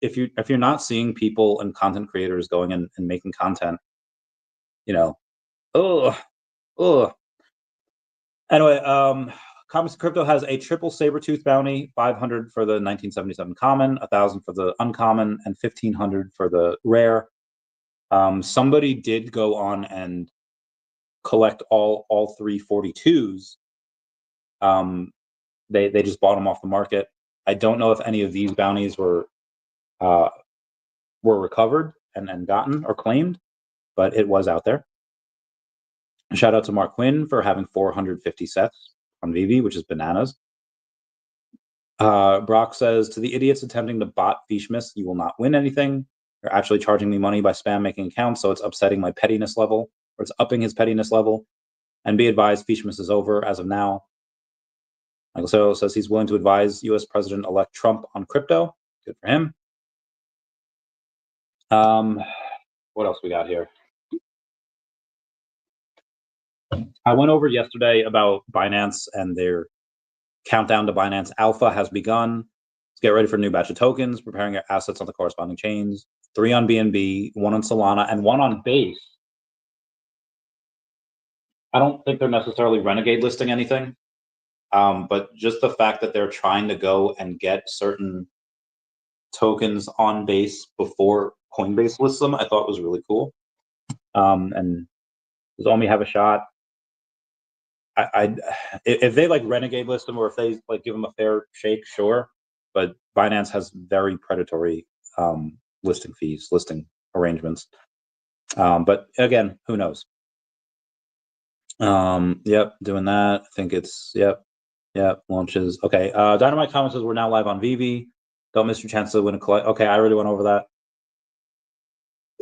if you're not seeing people and content creators going and making content, Anyway, Comics Crypto has a triple saber-tooth bounty: 500 for the 1977 common, 1,000 for the uncommon, and 1,500 for the rare. Somebody did go on and collect all 342s. They just bought them off the market. I don't know if any of these bounties were recovered and gotten or claimed, but it was out there. Shout out to Mark Quinn for having 450 sets on VeVe, which is bananas. Brock says, to the idiots attempting to bot Fishmas, you will not win anything. They're actually charging me money by spam making accounts, so it's upsetting my pettiness level, or it's upping his pettiness level. And be advised, Fishmas is over as of now. Michael Sero says he's willing to advise U.S. President-elect Trump on crypto. Good for him. What else we got here? I went over yesterday about Binance and their countdown to Binance Alpha has begun. Let's get ready for a new batch of tokens, preparing your assets on the corresponding chains. 3 on BNB, 1 on Solana, and 1 on Base. I don't think they're necessarily renegade listing anything, but just the fact that they're trying to go and get certain tokens on Base before Coinbase lists them, I thought was really cool. And does OMI have a shot? If they like renegade list them, or if they like give them a fair shake, sure. But Binance has very predatory listing fees, listing arrangements. But again, who knows? Yep, doing that. I think it's yep, launches. Okay. Dynamite comments says we're now live on VeVe. Don't miss your chance to win a collect. Okay, I already went over that.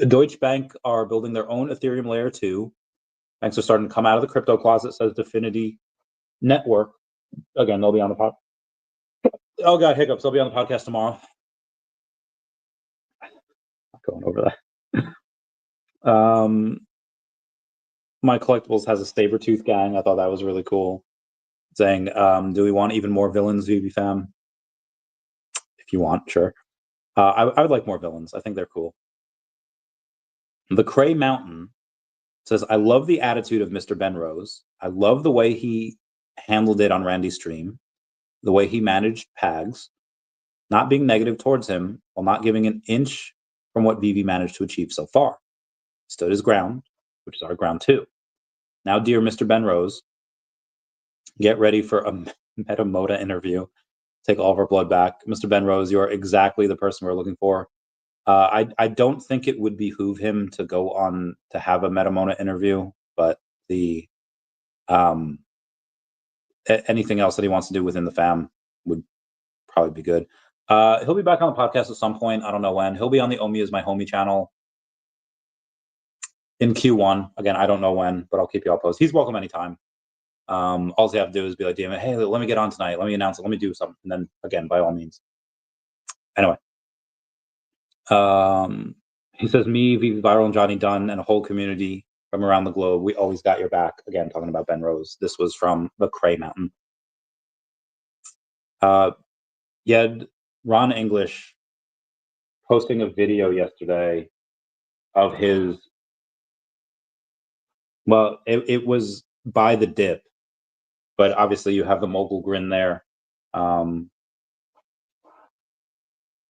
Deutsche Bank are building their own Ethereum layer 2. Banks are starting to come out of the crypto closet, says Definity Network. Again, they'll be on the pod. Oh god, hiccups. They'll be on the podcast tomorrow. Not going over that. My Collectibles has a saber-tooth gang. I thought that was really cool. saying, do we want even more villains, VeVe fam? If you want, sure. I would like more villains. I think they're cool. The Cray Mountain says, I love the attitude of Mr. Benrose. I love the way he handled it on Randy's stream, the way he managed Pags, not being negative towards him while not giving an inch from what VeVe managed to achieve so far. He stood his ground, which is our ground too. Now, dear Mr. Benrose, get ready for a Metamoda interview. Take all of our blood back. Mr. Benrose, you are exactly the person we're looking for. I don't think it would behoove him to go on to have a Metamona interview, but the anything else that he wants to do within the fam would probably be good. He'll be back on the podcast at some point. I don't know when. He'll be on the OMI is my homie channel in Q1. Again, I don't know when, but I'll keep you all posted. He's welcome anytime. All you have to do is be like, damn it, hey, let me get on tonight. Let me announce it. Let me do something. And then again, by all means. Anyway. He says, me, VeVe Viral, and Johnny Dunn, and a whole community from around the globe. We always got your back. Again, talking about Ben Rose. This was from the Cray Mountain. Yed Ron English posting a video yesterday of his. Well, it was by the dip, but obviously you have the mogul grin there.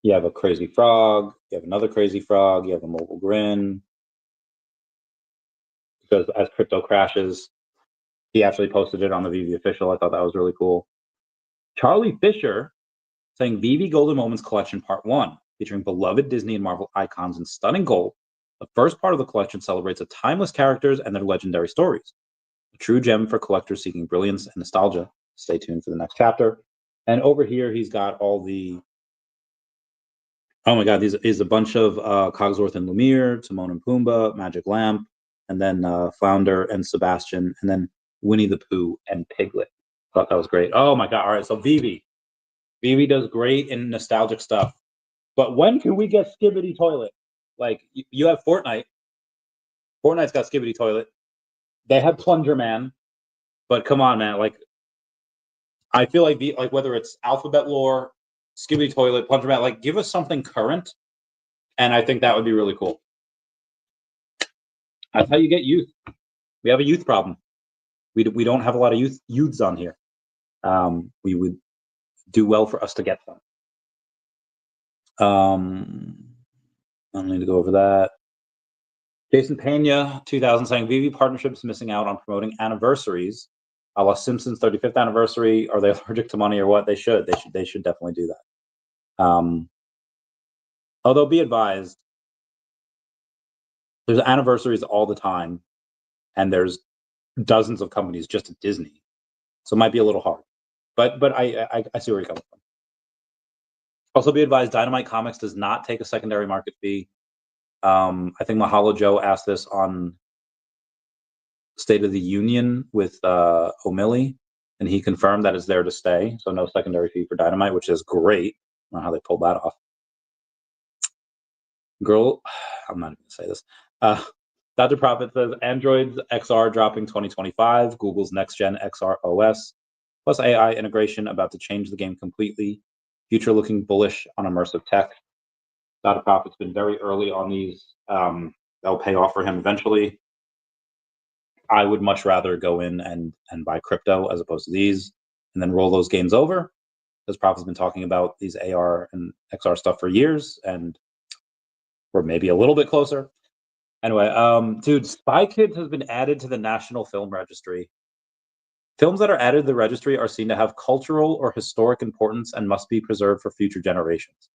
You have a crazy frog. You have another crazy frog. You have a mogul grin. Because as crypto crashes, he actually posted it on the VeVe official. I thought that was really cool. Charlie Fisher saying VeVe Golden Moments Collection Part 1, featuring beloved Disney and Marvel icons in stunning gold. The first part of the collection celebrates the timeless characters and their legendary stories. A true gem for collectors seeking brilliance and nostalgia. Stay tuned for the next chapter. And over here, he's got all the. Oh my God, these is a bunch of Cogsworth and Lumiere, Timon and Pumbaa, Magic Lamp, and then Flounder and Sebastian, and then Winnie the Pooh and Piglet. Thought that was great. Oh my God. All right. So VeVe does great in nostalgic stuff. But when can we get Skibbity Toilet? Like, you have Fortnite. Fortnite's got Skibbity Toilet. They have Plunger Man. But come on, man. Like, I feel like whether it's Alphabet Lore, Skibbity Toilet, Plunger Man, like, give us something current. And I think that would be really cool. That's how you get youth. We have a youth problem. We don't have a lot of youths on here. We would do well for us to get them. I don't need to go over that. Jason Pena, 2000, saying VeVe partnerships missing out on promoting anniversaries. A la Simpsons 35th anniversary. Are they allergic to money or what? They should. They should definitely do that. Although be advised, there's anniversaries all the time, and there's dozens of companies just at Disney, so it might be a little hard. But I see where you're coming from. Also, be advised, Dynamite Comics does not take a secondary market fee. I think Mahalo Joe asked this on State of the Union with O'Malley, and he confirmed that it's there to stay. So no secondary fee for Dynamite, which is great. I don't know how they pulled that off. Girl, I'm not even going to say this. Dr. Prophet says Android's XR dropping 2025, Google's next-gen XR OS, plus AI integration about to change the game completely. Future looking bullish on immersive tech. Dr. Prophet's been very early on these. They'll pay off for him eventually. I would much rather go in and buy crypto as opposed to these and then roll those games over. Because Prophet's been talking about these AR and XR stuff for years, and we're maybe a little bit closer. Anyway, dude, Spy Kids has been added to the National Film Registry. Films that are added to the registry are seen to have cultural or historic importance and must be preserved for future generations.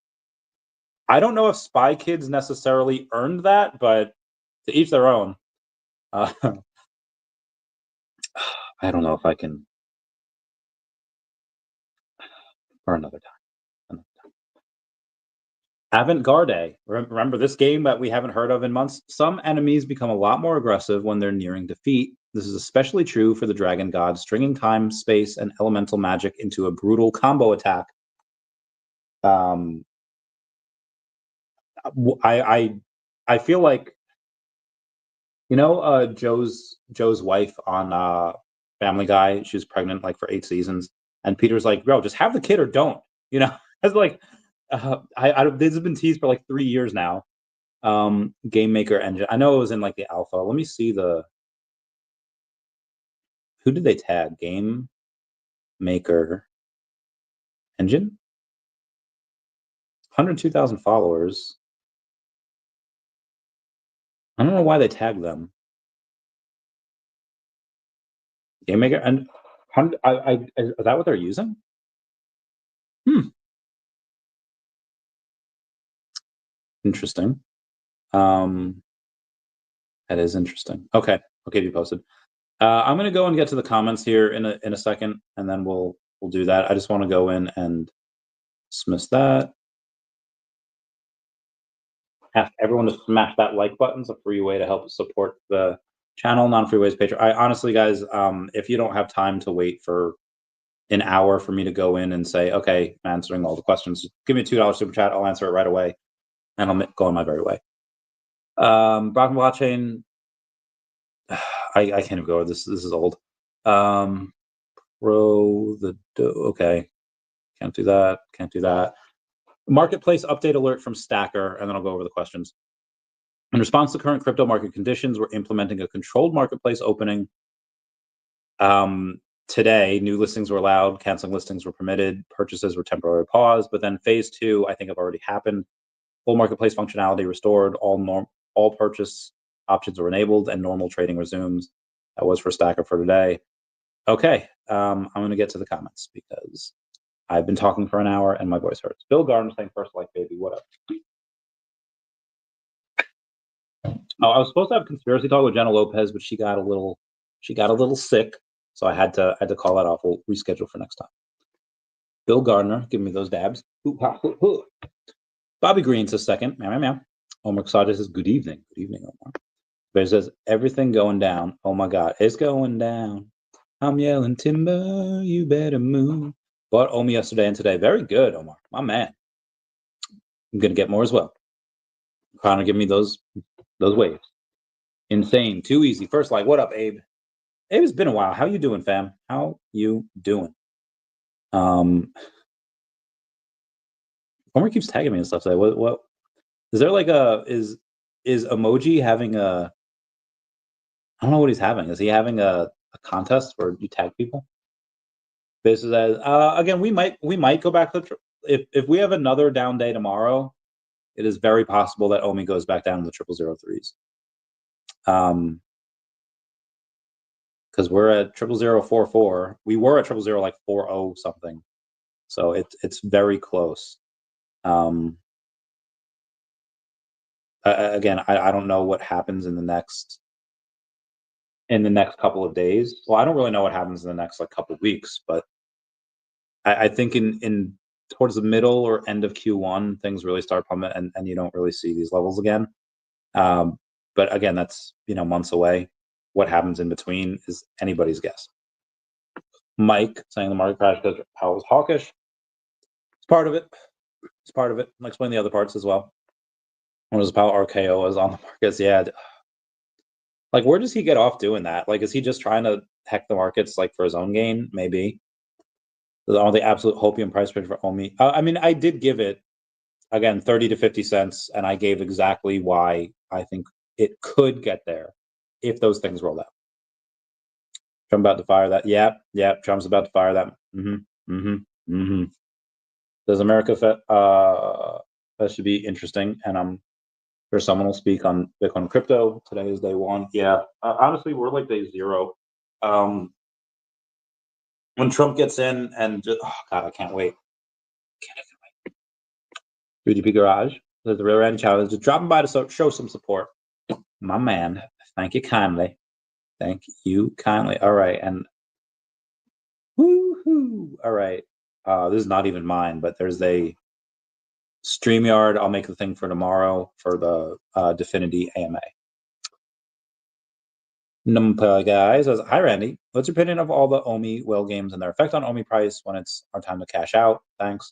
I don't know if Spy Kids necessarily earned that, but to each their own. I don't know if I can. For another time. Avant-Garde. Remember this game that we haven't heard of in months? Some enemies become a lot more aggressive when they're nearing defeat. This is especially true for the Dragon God, stringing time, space, and elemental magic into a brutal combo attack. I feel like, Joe's wife on Family Guy. She was pregnant like for 8 seasons, and Peter's like, "Bro, just have the kid or don't." You know, it's like, this has been teased for like 3 years now. Game Maker Engine. I know it was in like the alpha. Let me see who did they tag? Game Maker Engine. 102,000 followers. I don't know why they tagged them. Game Maker and is that what they're using? Interesting. That is interesting. Okay, I'll keep you posted. I'm gonna go and get to the comments here in a second, and then we'll do that. I just want to go in and dismiss that. Ask everyone to smash that like button. It's a free way to help support the channel. Non-free ways Patreon. I honestly, guys, if you don't have time to wait for an hour for me to go in and say, okay, I'm answering all the questions, give me a $2 super chat. I'll answer it right away, and I'll go on my very way. Brock blockchain. I can't even go. This is old. Okay, can't do that. Can't do that. Marketplace update alert from Stacker, and then I'll go over the questions. In response to current crypto market conditions, we're implementing a controlled marketplace opening. Today, new listings were allowed, canceling listings were permitted, purchases were temporarily paused, but then phase 2, I think, have already happened. Full marketplace functionality restored, all purchase options were enabled, and normal trading resumes. That was for Stacker for today. Okay, I'm going to get to the comments because I've been talking for an hour and my voice hurts. Bill Gardner saying first like baby, what up? Oh, I was supposed to have conspiracy talk with Jenna Lopez, but she got a little sick, so I had to call that off. We'll reschedule for next time. Bill Gardner, give me those dabs. Bobby Green says second. Meow, meow, meow. Omar Kasada says good evening. Good evening, Omar. But says everything going down. Oh my God, it's going down. I'm yelling timber, you better move. Bought OMI yesterday and today. Very good, Omar. My man. I'm gonna get more as well. Connor, give me those waves. Insane. Too easy. First like, what up, Abe? Abe, it's been a while. How you doing, fam? How you doing? Omar keeps tagging me and stuff. So what is there like is emoji having a I don't know what he's having. Is he having a contest where you tag people? This is again, we might go back to if we have another down day tomorrow, it is very possible that OMI goes back down to the 0003s. Because we're at 00044. We were at 000 like 40 something. So it's very close. Again, I don't know what happens in the next couple of days. Well, I don't really know what happens in the next like couple of weeks, but I think in towards the middle or end of Q1, things really start plummeting, and you don't really see these levels again. But again, that's months away. What happens in between is anybody's guess. Mike saying the market crash because Powell was hawkish. It's part of it. It's part of it. I'll explain the other parts as well. When was Powell RKO was on the markets? Yeah. Like, where does he get off doing that? Like, is he just trying to heck the markets like for his own gain? Maybe. On the absolute hopium price range for OMI. I mean, I did give it again 30 to 50 cents, and I gave exactly why I think it could get there if those things roll out. Trump about to fire that. Yeah, Trump's about to fire that. Does America that should be interesting, and I'm sure someone will speak on Bitcoin and crypto. Today is day 1. Yeah, honestly, we're like day 0. When Trump gets in and just, oh God, I can't wait. 3GP Garage, there's the real Randy Chavez, just dropping by to show some support. My man, thank you kindly. Thank you kindly. All right, and woohoo! All right, this is not even mine, but there's a StreamYard. I'll make the thing for tomorrow for the Definity AMA. Numpy guy says, hi Randy, what's your opinion of all the OMI whale games and their effect on OMI price when it's our time to cash out? Thanks.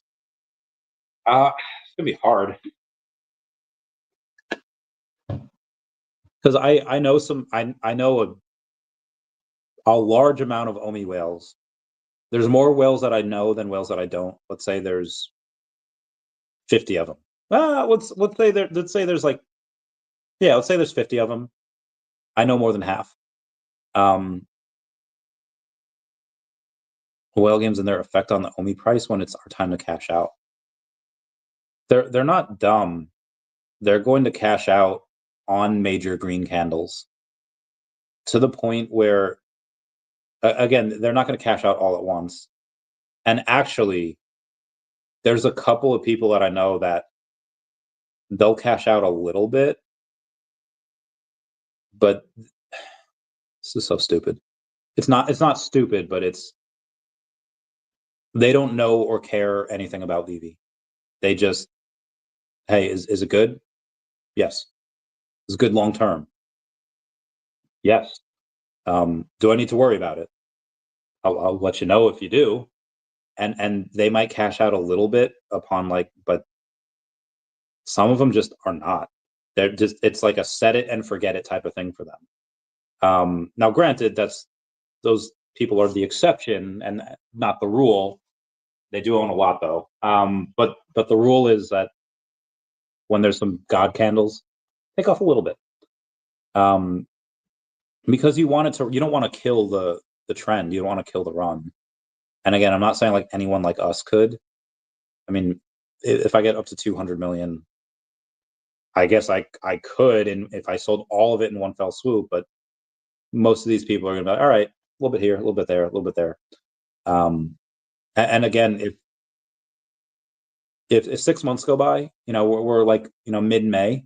It's gonna be hard because I know some I know a large amount of OMI whales. There's more whales that I know than whales that I don't. Let's say there's 50 of them. Let's say there's like, yeah, let's say there's 50 of them. I know more than half. Whale games and their effect on the OMI price when it's our time to cash out. They're not dumb. They're going to cash out on major green candles to the point where, again, they're not going to cash out all at once. And actually, there's a couple of people that I know that they'll cash out a little bit, but this is so stupid. It's not stupid, but they don't know or care anything about VeVe. They just, hey, is it good? Yes. Is it good long term? Yes. Do I need to worry about it? I'll let you know if you do. And they might cash out a little bit upon but some of them just are not. They're just, it's like a set it and forget it type of thing for them. Now, granted, those people are the exception and not the rule. They do own a lot though. But the rule is that when there's some God candles, take off a little bit. Because you don't want to kill the trend. You don't want to kill the run. And again, I'm not saying like anyone like us could. I mean, if I get up to 200 million, I guess I could, and if I sold all of it in one fell swoop, but most of these people are going to be like, all right, a little bit here, a little bit there, a little bit there. And again, if 6 months go by, we're like, mid-May,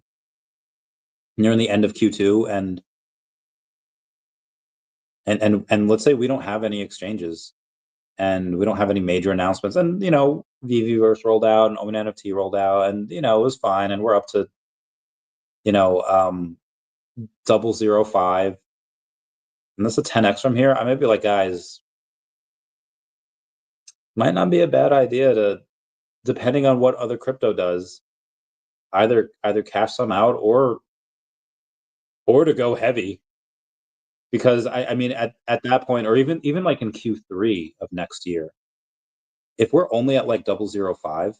near the end of Q2, and let's say we don't have any exchanges and we don't have any major announcements, and VeVe rolled out and OMI NFT rolled out, and it was fine, and we're up to 0.005, and that's a 10x from here. I might be like, guys, might not be a bad idea to, depending on what other crypto does, either cash some out or to go heavy. Because I mean, at that point, or even like in Q3 of next year, if we're only at like 0.005,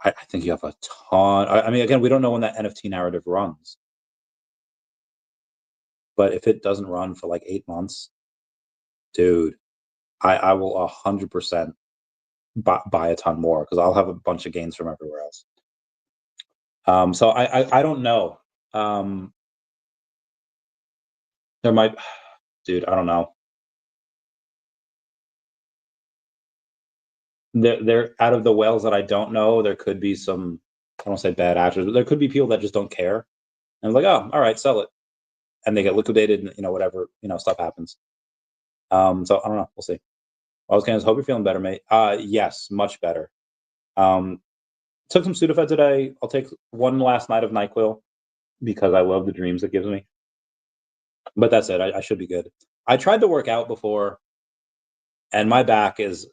I think you have a ton. I mean, again, we don't know when that NFT narrative runs, but if it doesn't run for like 8 months, dude, I will 100% buy a ton more, because I'll have a bunch of gains from everywhere else. So I don't know. There might, dude, I don't know. There out of the whales that I don't know, there could be some, I don't say bad actors, but there could be people that just don't care. And like, oh, all right, sell it. And they get liquidated, and whatever, stuff happens. So I don't know. We'll see. I was gonna hope you're feeling better, mate. Yes, much better. Took some Sudafed today. I'll take one last night of NyQuil because I love the dreams it gives me. But that's it. I should be good. I tried to work out before, and my back is,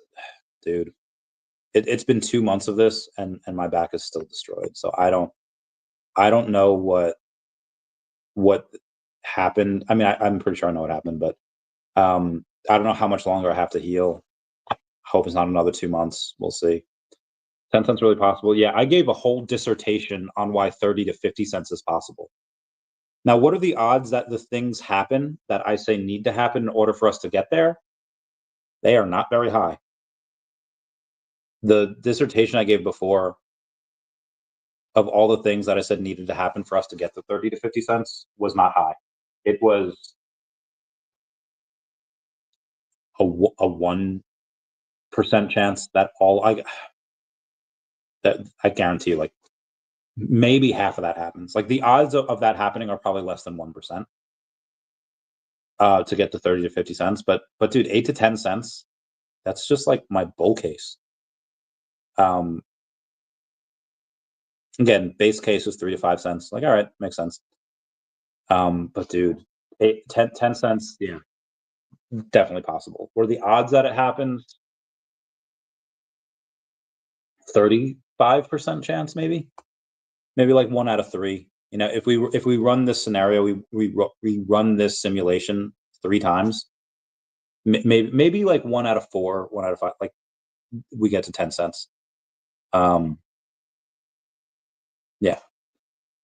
dude, it's been 2 months of this, and my back is still destroyed. So I don't know what happened. I mean, I'm pretty sure I know what happened, but I don't know how much longer I have to heal. Hope it's not another 2 months. We'll see. 10 cents really possible. Yeah, I gave a whole dissertation on why 30 to 50 cents is possible. Now, what are the odds that the things happen that I say need to happen in order for us to get there? They are not very high. The dissertation I gave before, of all the things that I said needed to happen for us to get to 30 to 50 cents, was not high. It was a 1% chance that I guarantee you, like, maybe half of that happens. Like, the odds of that happening are probably less than 1%. To get to 30 to 50 cents. But dude, 8 to 10 cents, that's just like my bull case. Again, base case was 3 to 5 cents. Like, all right, makes sense. But dude, 10 cents, yeah, definitely possible. Were the odds that it happens 35% chance, maybe like 1 out of 3. If we run this scenario, we run this simulation 3 times. Maybe like 1 out of 4, 1 out of 5, like we get to 10 cents. Yeah.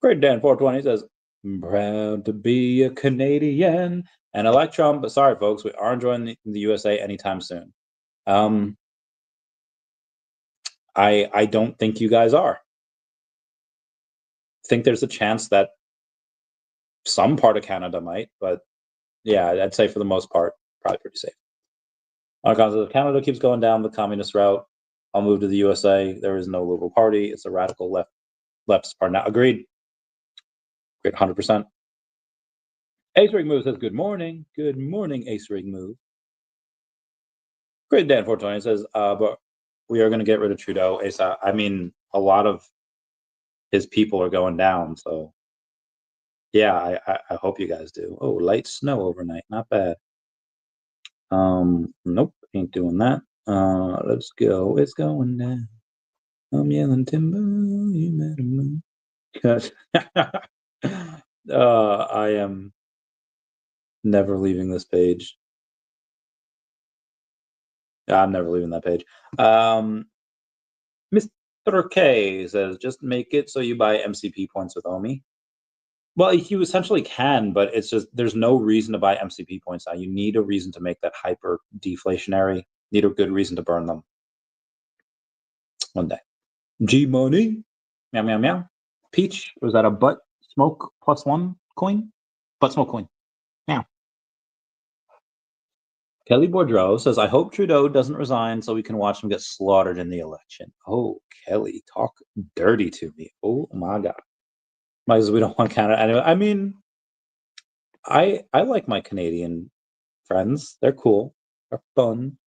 Great Dan 420 says, "I'm proud to be a Canadian and Electron, but sorry folks, we aren't joining the USA anytime soon." I don't think you guys are. I think there's a chance that some part of Canada might, but yeah, I'd say for the most part, probably pretty safe. If Canada keeps going down the communist route, I'll move to the USA. There is no Liberal Party. It's a radical leftist party. Now, agreed. Great, 100%. Ace Rig Move says, "Good morning. Good morning, Ace Rig Move." Great Dan 420 says, "But we are going to get rid of Trudeau ASAP." I mean, a lot of his people are going down, so yeah, I hope you guys do. Oh, light snow overnight, not bad. Nope, ain't doing that. Let's go. It's going down. I'm yelling timber. You met a moon. I am never leaving this page. I'm never leaving that page. Mr. K says, "Just make it so you buy MCP points with OMI." Well, you essentially can, but it's just there's no reason to buy MCP points now. You need a reason to make that hyper deflationary. Need a good reason to burn them. One day. G Money. Meow meow meow. Peach, was that a butt smoke +1 coin? Butt smoke coin. Meow. Kelly Boudreau says, "I hope Trudeau doesn't resign so we can watch him get slaughtered in the election." Oh, Kelly, talk dirty to me. Oh my God. Because we don't want Canada anyway. I mean, I like my Canadian friends. They're cool. They're fun.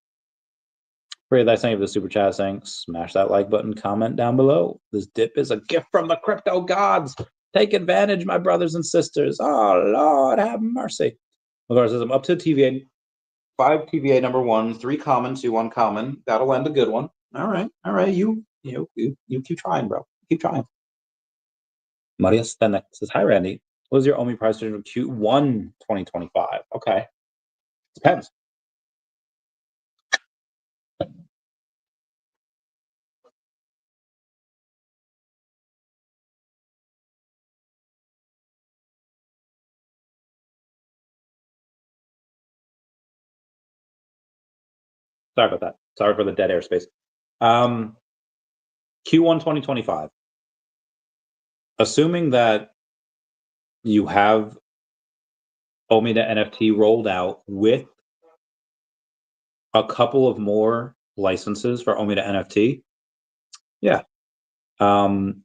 Pretty nice thing of the super chat saying, "Smash that like button, comment down below. This dip is a gift from the crypto gods. Take advantage, my brothers and sisters. Oh Lord, have mercy." Regardless, I'm up to TVA. 5 TVA number 1, 3 common, 2 uncommon. That'll end a good one. All right. You keep trying, bro. Keep trying. Maria Stenek says, "Hi, Randy. What was your OMI price during Q1 2025? Okay. Depends. Sorry about that. Sorry for the dead airspace. Q1 2025. Assuming that you have OMI to NFT rolled out with a couple of more licenses for OMI to NFT, yeah. And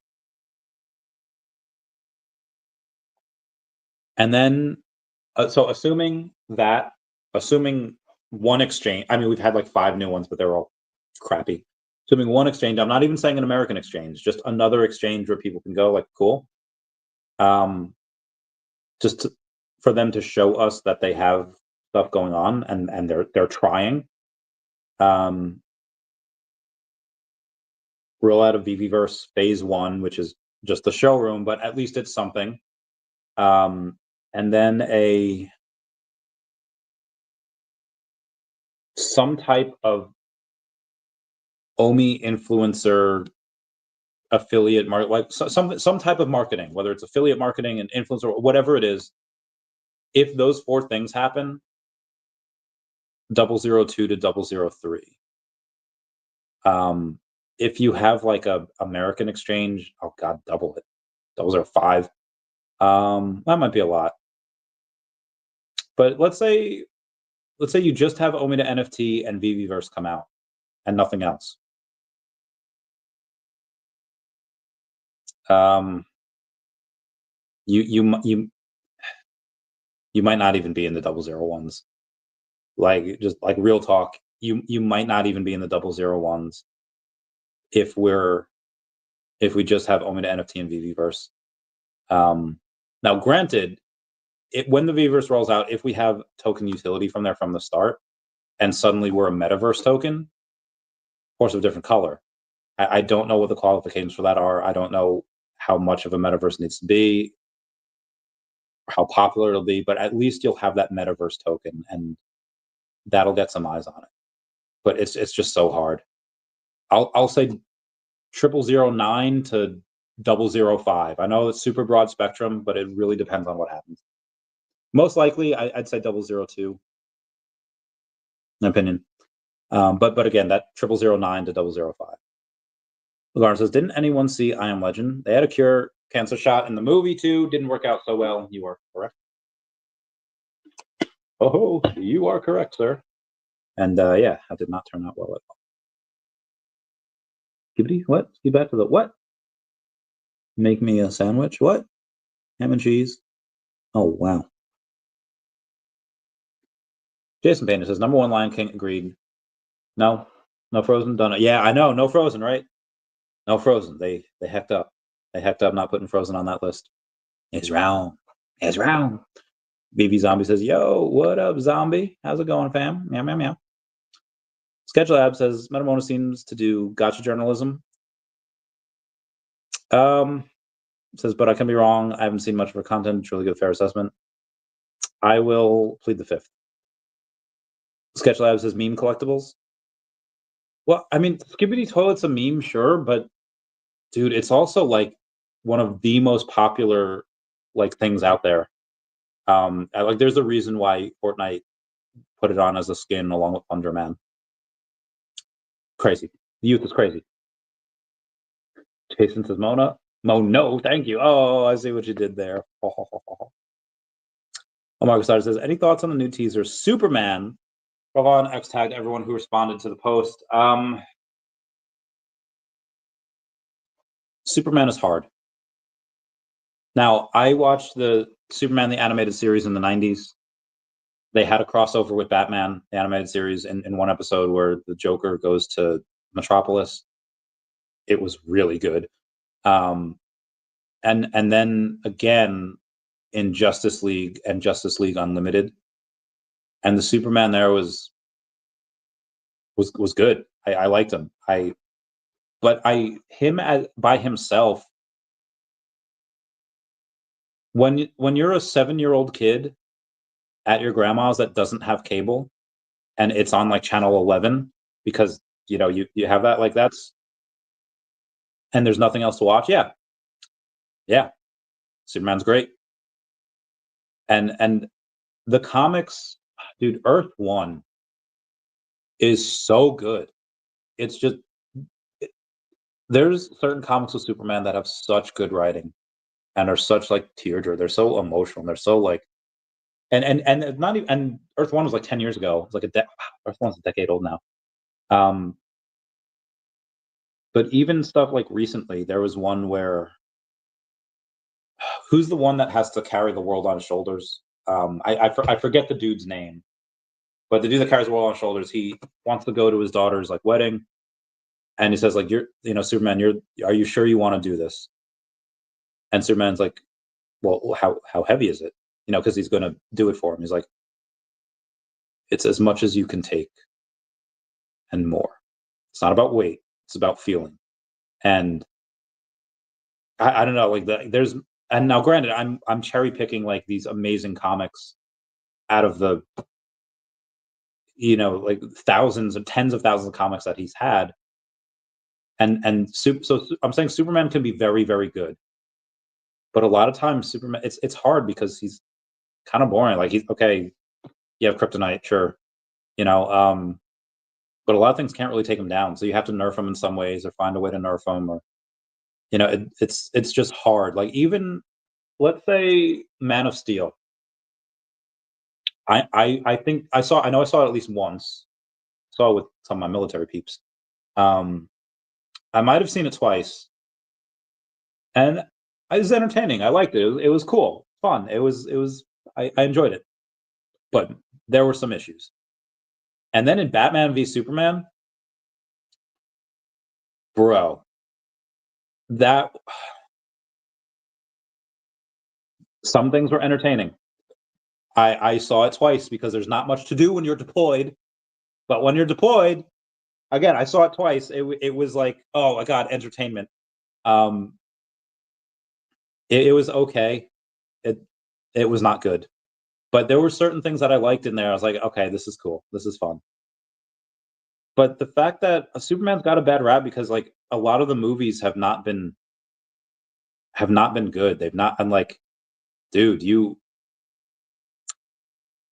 then, so assuming one exchange, I mean, we've had like 5 new ones, but they're all crappy. Assuming one exchange, I'm not even saying an American exchange, just another exchange where people can go, like, cool. For them to show us that they have stuff going on and they're trying. Roll out of VeVeverse phase 1, which is just the showroom, but at least it's something. And then some type of OMI influencer affiliate market, like some type of marketing, whether it's affiliate marketing and influencer, whatever it is. If those 4 things happen, 002 to 003. If you have like a American exchange, oh God, double it, 005. That might be a lot. But let's say you just have OMI to NFT and VeVeverse come out and nothing else. You might not even be in the 001s. Like, just like real talk, you might not even be in the 001s if we just have OMI to NFT and VeVeverse. Now, granted, when the VeVeverse rolls out, if we have token utility from there from the start, and suddenly we're a metaverse token, horse of a different color. I don't know what the qualifications for that are. I don't know how much of a metaverse needs to be. how popular it'll be, but at least you'll have that metaverse token, and that'll get some eyes on it. But it's just so hard. I'll say 0009 to 005. I know it's super broad spectrum, but it really depends on what happens. Most likely, I'd say 002. In opinion, but again, that 0009 to 005. Lauren says, didn't anyone see I Am Legend? They had a cure cancer shot in the movie too. Didn't work out so well. You are correct. Oh, you are correct, sir. And yeah, that did not turn out well at all. Skibbity, what? Get back to the what? Make me a sandwich? What? Ham and cheese? Oh, wow. Jason Payne says, number one Lion King, agreed. No? No Frozen? Done it. Yeah, I know. No Frozen, right? No Frozen. They hecked up. They hecked up not putting Frozen on that list. It's round. It's round. BB Zombie says, yo, what up, Zombie? How's it going, fam? Meow, meow, meow. Sketchlab says, Metamona seems to do gotcha journalism. Says, but I can be wrong. I haven't seen much of her content. It's really good, fair assessment. I will plead the fifth. Sketchlab says, meme collectibles. Well, I mean, Skibbity Toilet's a meme, sure, but dude, it's also like one of the most popular like things out there. Like, there's a reason why Fortnite put it on as a skin along with Plunger Man. Crazy. The youth is crazy. Jason says, Mona. No, thank you. Oh, I see what you did there. Marcus Starter says, any thoughts on the new teaser? Superman. Ravon X tagged everyone who responded to the post. Superman is hard. Now, I watched the Superman the animated series in the 90s. They had a crossover with Batman, the animated series, in one episode where the Joker goes to Metropolis. It was really good. And then again in Justice League and Justice League Unlimited. And the Superman there was good. I liked him. But him by himself, when you're a 7-year-old kid at your grandma's that doesn't have cable and it's on like channel 11 because you have that, like, that's, and there's nothing else to watch. Yeah, Superman's great. And the comics, dude, Earth 1 is so good. It's just, there's certain comics with Superman that have such good writing and are such like tearjerker. They're so emotional. They're so like, and it's not even, and Earth 1 was like 10 years ago. It's like Earth 1's a decade old now. But even stuff like recently, there was one where, who's the one that has to carry the world on his shoulders? I forget the dude's name, but the dude that carries the world on his shoulders, he wants to go to his daughter's like wedding, and he says like, Superman, are you sure you want to do this? And Superman's like, well, how heavy is it? Because he's going to do it for him. He's like, it's as much as you can take and more. It's not about weight. It's about feeling. And I don't know, like there's, and now granted, I'm cherry picking like these amazing comics out of the, like thousands and tens of thousands of comics that he's had. So I'm saying Superman can be very, very good. But a lot of times Superman, it's hard because he's kind of boring. Like, he's okay, you have kryptonite, sure. But a lot of things can't really take him down. So you have to nerf him in some ways or find a way to nerf him, or it's just hard. Like, even let's say Man of Steel. I think I know I saw it at least once. Saw it with some of my military peeps. I might have seen it twice. And it was entertaining. I liked it. It was cool, fun. I enjoyed it. But there were some issues. And then in Batman v Superman, bro, that some things were entertaining. I saw it twice because there's not much to do when you're deployed. But when you're deployed, again, I saw it twice. It was like, oh my God, entertainment. It was okay. it was not good. But there were certain things that I liked in there. I was like, okay, this is cool. This is fun. But the fact that Superman's got a bad rap because like a lot of the movies have not been good. They've not. I'm like, dude, you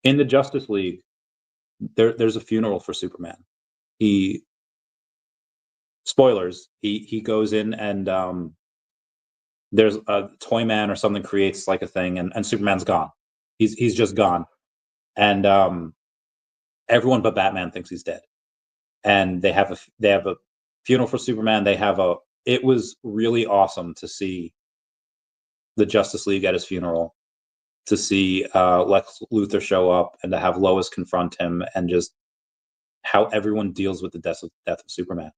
in the Justice League, there's a funeral for Superman. He spoilers. He goes in and there's a toy man or something creates like a thing, and Superman's gone. He's just gone, and everyone but Batman thinks he's dead. And they have a funeral for Superman. It was really awesome to see the Justice League at his funeral, to see Lex Luthor show up, and to have Lois confront him, and just how everyone deals with the death of Superman.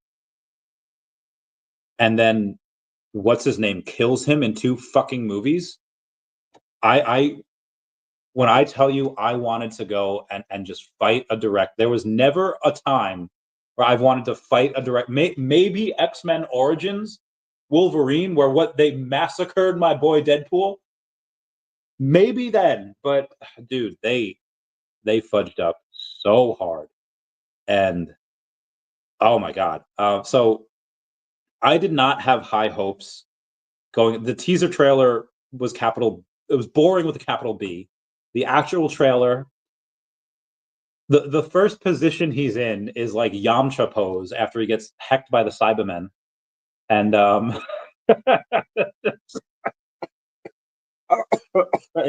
And then what's his name kills him in 2 fucking movies. I when I tell you I wanted to go and just fight a direct, there was never a time where I've wanted to fight a direct. Maybe X-Men Origins, Wolverine, where what they massacred my boy Deadpool. Maybe then, but dude, they fudged up so hard, and oh my god. So I did not have high hopes going. The teaser trailer was capital. It was boring with a capital B. The actual trailer, the first position he's in is like Yamcha pose after he gets hecked by the Cybermen, and it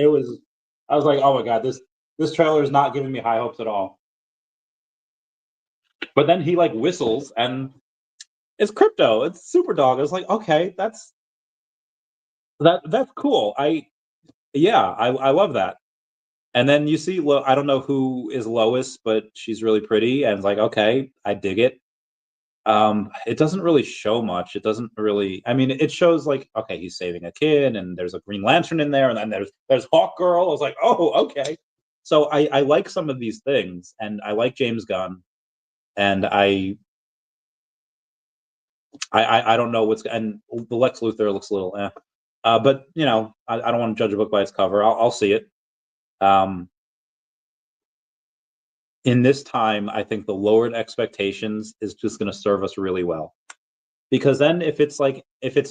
was. I was like, oh my god, this trailer is not giving me high hopes at all. But then he like whistles and it's Crypto. It's Superdog. I was like, okay, that's cool. I love that. And then you see, I don't know who is Lois, but she's really pretty, and it's like, okay, I dig it. It doesn't really show much. It doesn't really. I mean, it shows like, okay, he's saving a kid, and there's a Green Lantern in there, and then there's Hawk Girl. I was like, oh, okay. So I like some of these things, and I like James Gunn, and I don't know and the Lex Luthor looks a little but I don't want to judge a book by its cover. I'll see it. In this time, I think the lowered expectations is just going to serve us really well. Because then if it's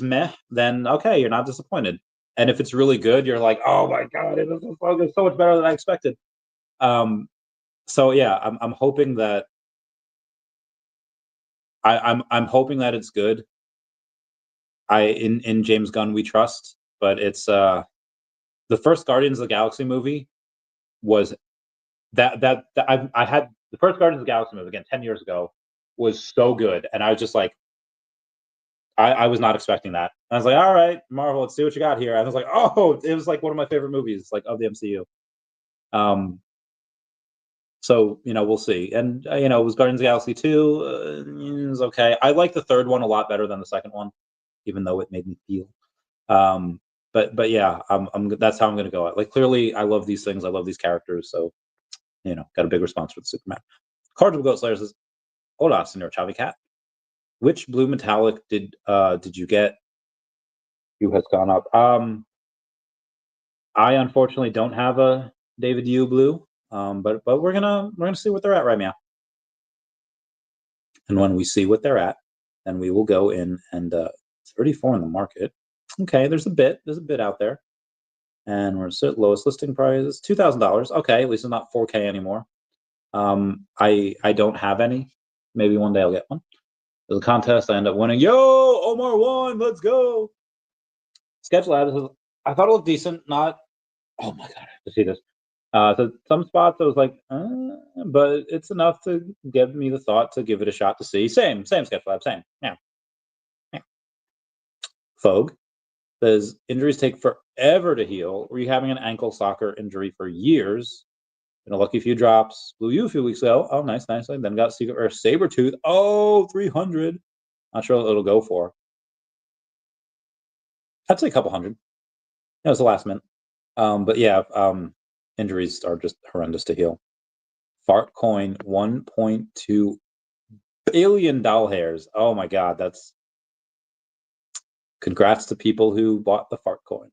meh, then okay, you're not disappointed. And if it's really good, you're like, oh my god, it's so much better than I expected. So yeah, I'm hoping that I'm hoping that it's good. In James Gunn we trust, but it's the first Guardians of the Galaxy movie was that I had the first Guardians of the Galaxy movie again 10 years ago was so good, and I was just like, I was not expecting that. And I was like, all right, Marvel, let's see what you got here. And I was like, oh, it was like one of my favorite movies, like of the MCU. So we'll see. And it was Guardians of the Galaxy 2. It was okay. I like the third one a lot better than the second one, even though it made me feel. But yeah, that's how I'm going to go. Like clearly, I love these things. I love these characters. So got a big response for the Superman. Cardinal Goat Slayer says, "Hola, Senor Chavi Cat. Which blue metallic did you get? You has gone up. I unfortunately don't have a David Yu blue. But we're gonna see what they're at right now. And when we see what they're at, then we will go in and 34 in the market. Okay, there's a bit out there. And we're at lowest listing price is $2,000. Okay, at least it's not 4K anymore. I don't have any. Maybe one day I'll get one. There's a contest. I end up winning. Yo, Omar won. Let's go. Sketch Lab. I thought it looked decent. Not. Oh my god, I have to see this. So some spots I was like, but it's enough to give me the thought to give it a shot to see. Same Sketch Lab. Same. Yeah. Fogue says injuries take forever to heal. Rehabbing an ankle soccer injury for years. Been a lucky few drops. Blew you a few weeks ago. Oh, nice. Then got Secret Rare Sabretooth. Oh, 300. Not sure what it'll go for. I'd say a couple hundred. That was the last minute. But yeah, injuries are just horrendous to heal. Fart coin, 1.2 billion doll hairs. Oh my god, that's congrats to people who bought the fart coin.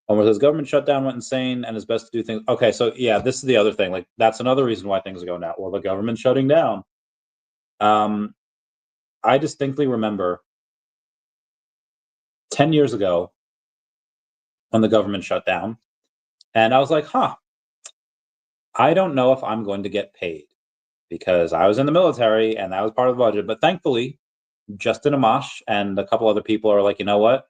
Homer says government shutdown went insane and it's best to do things. Okay, so yeah, this is the other thing. Like that's another reason why things are going down. Well, the government's shutting down. I distinctly remember 10 years ago when the government shut down, and I was like, huh, I don't know if I'm going to get paid because I was in the military and that was part of the budget. But thankfully, Justin Amash and a couple other people are like, you know what?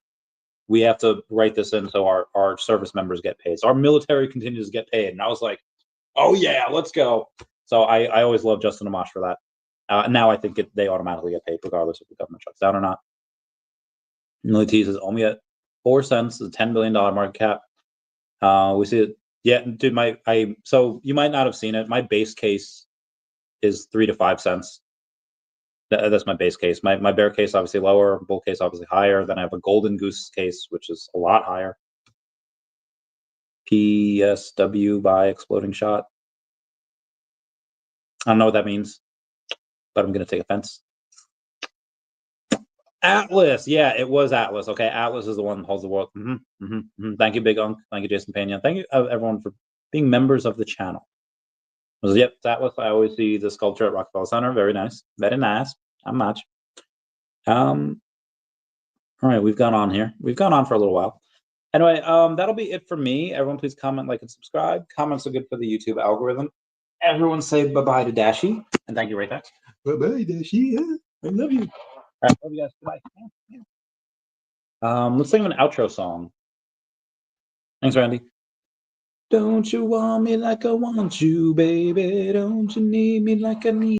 We have to write this in so our service members get paid. So our military continues to get paid. And I was like, oh yeah, let's go. So I always love Justin Amash for that. Now I think they automatically get paid regardless if the government shuts down or not. Millie T says only at 4 cents, a $10 billion market cap. We see it. Yeah, dude, so you might not have seen it. My base case is 3 to 5 cents. That's my base case. My bear case obviously lower, bull case obviously higher. Then I have a golden goose case, which is a lot higher. PSW by exploding shot. I don't know what that means, but I'm gonna take offense. Atlas, yeah, it was Atlas. Okay, Atlas is the one that holds the world. Thank you, Big Unk. Thank you, Jason Pena. Thank you, everyone, for being members of the channel. Yep, it's Atlas. I always see the sculpture at Rockefeller Center. Very nice. Very nice. How much? All right, we've gone on here. We've gone on for a little while. Anyway, that'll be it for me. Everyone, please comment, like, and subscribe. Comments are good for the YouTube algorithm. Everyone say bye-bye to Dashi. And thank you, Ray. Bye-bye, Dashi. I love you. All right, love you guys. Goodbye. Let's sing an outro song. Thanks, Randy. Don't you want me like I want you, baby? Don't you need me like I need